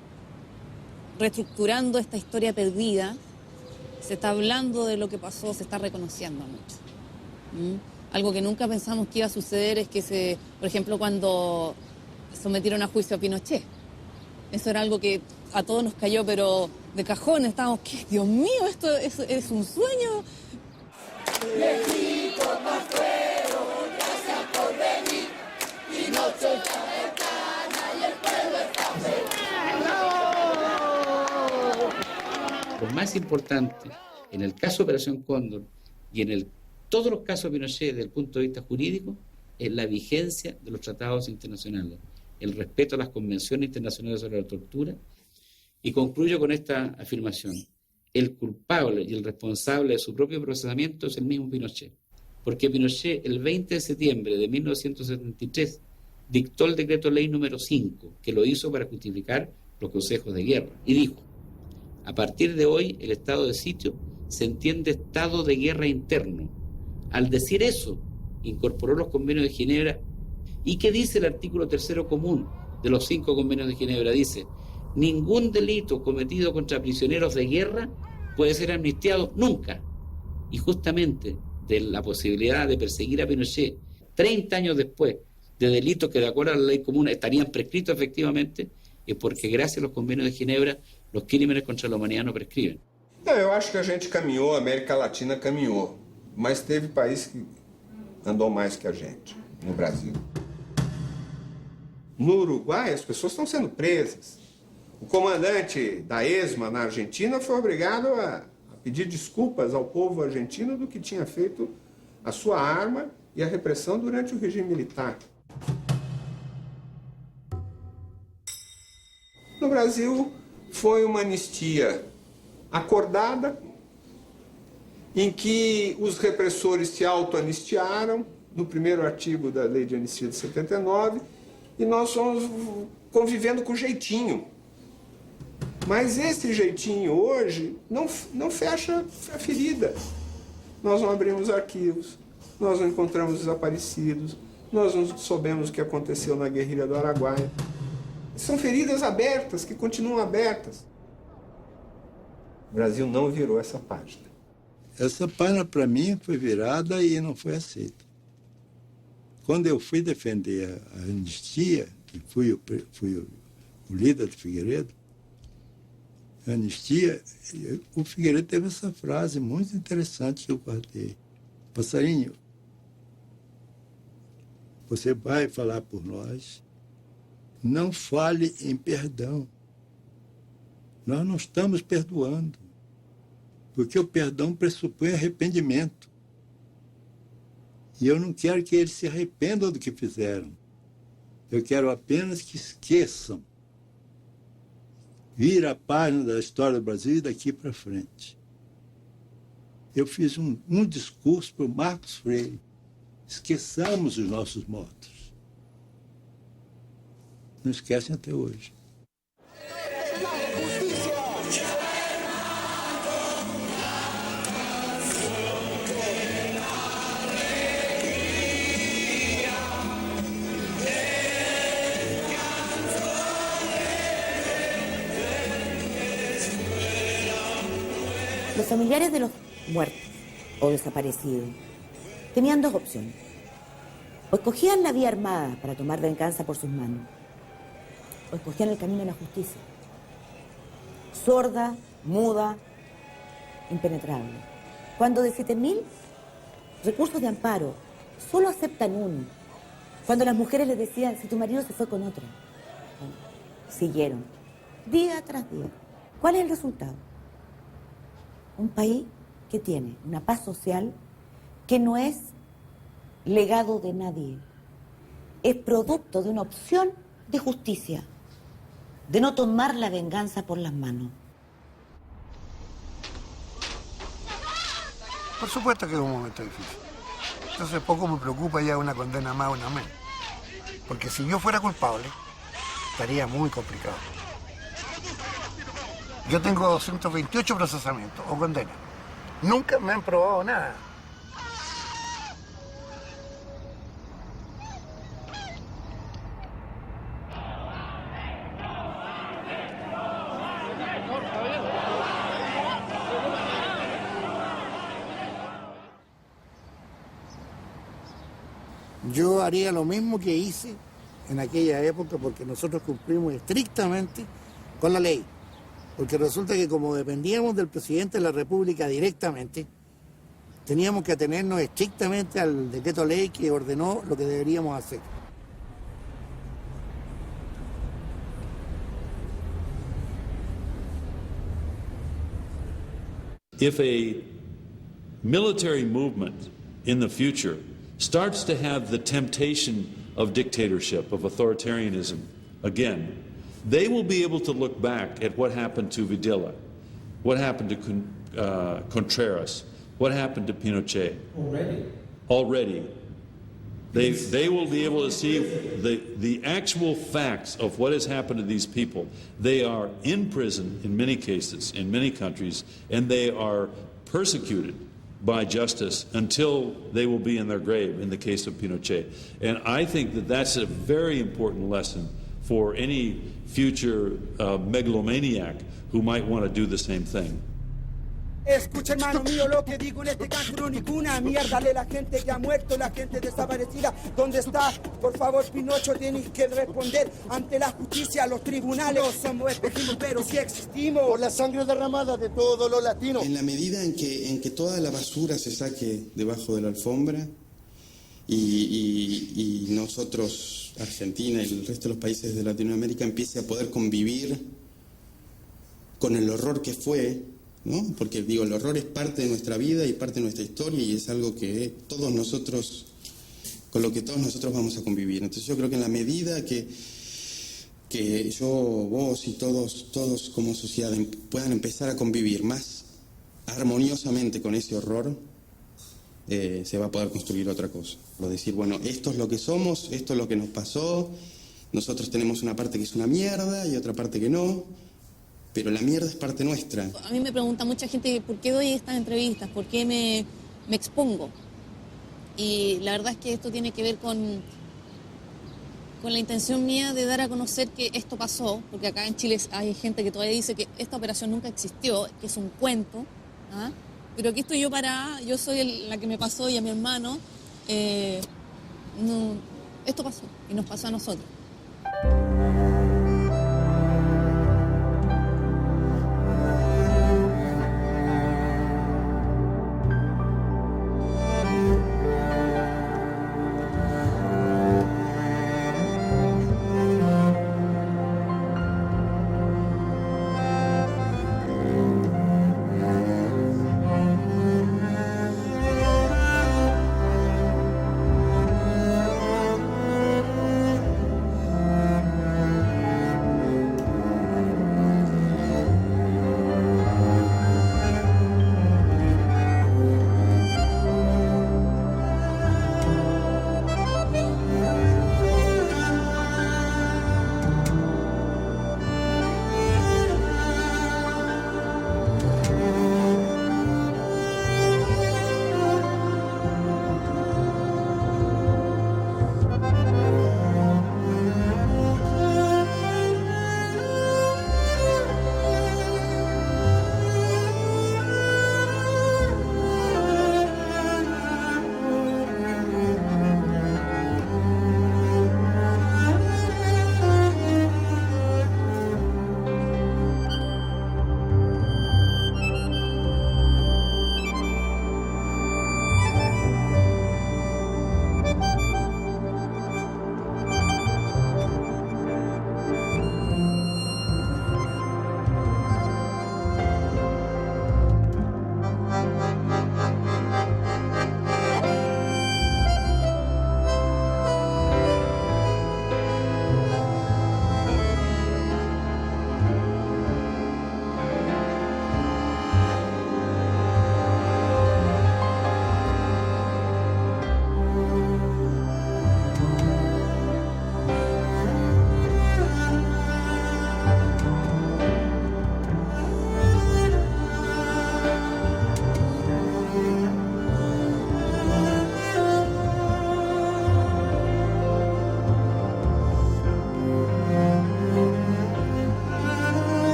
reestructurando esta historia perdida, se está hablando de lo que pasó, se está reconociendo mucho. Algo que nunca pensamos que iba a suceder es que, por ejemplo, cuando sometieron a juicio a Pinochet, eso era algo que a todos nos cayó, pero de cajón estábamos, ¿qué? Dios mío, esto es un sueño. México más fuero, gracias por venir. Pinochet está cercana y el pueblo está feliz. Lo más importante en el caso de Operación Cóndor y en todos los casos de Pinochet desde el punto de vista jurídico es la vigencia de los tratados internacionales, el respeto a las convenciones internacionales sobre la tortura. Y concluyo con esta afirmación: el culpable y el responsable de su propio procesamiento es el mismo Pinochet, porque Pinochet el 20 de septiembre de 1973 dictó el decreto ley número 5, que lo hizo para justificar los consejos de guerra, y dijo: a partir de hoy el estado de sitio se entiende estado de guerra interno. Al decir eso, incorporó los convenios de Ginebra. ¿Y qué dice el artículo 3º común de los 5 convenios de Ginebra? Dice: ningún delito cometido contra prisioneros de guerra puede ser amnistiado nunca. Y justamente de la posibilidad de perseguir a Pinochet 30 años después de delitos que de acuerdo a la ley común estarían prescritos efectivamente, es porque gracias a los convenios de Ginebra los crímenes contra la humanidad no prescriben. Não, eu acho que a gente caminhou, a América Latina caminhou, mas teve país que andou mais que a gente, no Brasil. No Uruguai, as pessoas estão sendo presas. O comandante da ESMA na Argentina foi obrigado a pedir desculpas ao povo argentino do que tinha feito a sua arma e a repressão durante o regime militar. No Brasil, foi uma anistia acordada, em que os repressores se auto-anistiaram, no primeiro artigo da Lei de Anistia de 79, e nós fomos convivendo com jeitinho. Mas esse jeitinho hoje não fecha a ferida. Nós não abrimos arquivos, nós não encontramos desaparecidos, nós não soubemos o que aconteceu na guerrilha do Araguaia. São feridas abertas, que continuam abertas. O Brasil não virou essa página. Essa página, para mim, foi virada e não foi aceita. Quando eu fui defender a anistia, e fui o líder do Figueiredo, a anistia, o Figueiredo teve essa frase muito interessante que eu guardei. Passarinho, você vai falar por nós, não fale em perdão. Nós não estamos perdoando, porque o perdão pressupõe arrependimento. E eu não quero que eles se arrependam do que fizeram. Eu quero apenas que esqueçam. Vira a página da história do Brasil e daqui para frente. Eu fiz um discurso para o Marcos Freire. Esqueçamos os nossos mortos. Não esquecem até hoje. Los familiares de los muertos o desaparecidos tenían dos opciones. O escogían la vía armada para tomar venganza por sus manos, o escogían el camino de la justicia. Sorda, muda, impenetrable. Cuando de 7.000 recursos de amparo solo aceptan uno, cuando las mujeres les decían, si tu marido se fue con otra, bueno, siguieron, día tras día. ¿Cuál es el resultado? Un país que tiene una paz social que no es legado de nadie, es producto de una opción de justicia, de no tomar la venganza por las manos. Por supuesto que es un momento difícil. Entonces poco me preocupa ya una condena más o una menos. Porque si yo fuera culpable, estaría muy complicado. Yo tengo 228 procesamientos o condenas. Nunca me han probado nada. Yo haría lo mismo que hice en aquella época porque nosotros cumplimos estrictamente con la ley. Porque resulta que como dependíamos del presidente de la República directamente, teníamos que atenernos estrictamente al decreto ley que ordenó lo que deberíamos hacer. If a military movement in the future starts to have the temptation of dictatorship, of authoritarianism, again, they will be able to look back at what happened to Videla, what happened to Contreras, what happened to Pinochet. Already. They will be able to see the actual facts of what has happened to these people. They are in prison in many cases, in many countries, and they are persecuted by justice until they will be in their grave, in the case of Pinochet. And I think that that's a very important lesson for any future megalomaniac who might want to do the same thing. Escucha, hermano mío, lo que digo en este canto, no ninguna mierda de la gente que ha muerto, la gente desaparecida. ¿Dónde está? Por favor, Pinocho, tienes que responder ante la justicia, los tribunales. No somos espejismos, pero sí existimos. Por la sangre derramada de todos los latinos. En la medida en que toda la basura se saque debajo de la alfombra y nosotros, Argentina y el resto de los países de Latinoamérica, empiece a poder convivir con el horror que fue, ¿no? Porque digo, el horror es parte de nuestra vida y parte de nuestra historia y es algo que todos nosotros, con lo que todos nosotros vamos a convivir. Entonces yo creo que en la medida que yo, vos y todos como sociedad puedan empezar a convivir más armoniosamente con ese horror, se va a poder construir otra cosa. O decir, bueno, esto es lo que somos, esto es lo que nos pasó, nosotros tenemos una parte que es una mierda y otra parte que no, pero la mierda es parte nuestra. A mí me pregunta mucha gente por qué doy estas entrevistas, por qué me expongo. Y la verdad es que esto tiene que ver con la intención mía de dar a conocer que esto pasó, porque acá en Chile hay gente que todavía dice que esta operación nunca existió, que es un cuento, pero aquí estoy yo soy la que me pasó y a mi hermano, no, esto pasó y nos pasó a nosotros.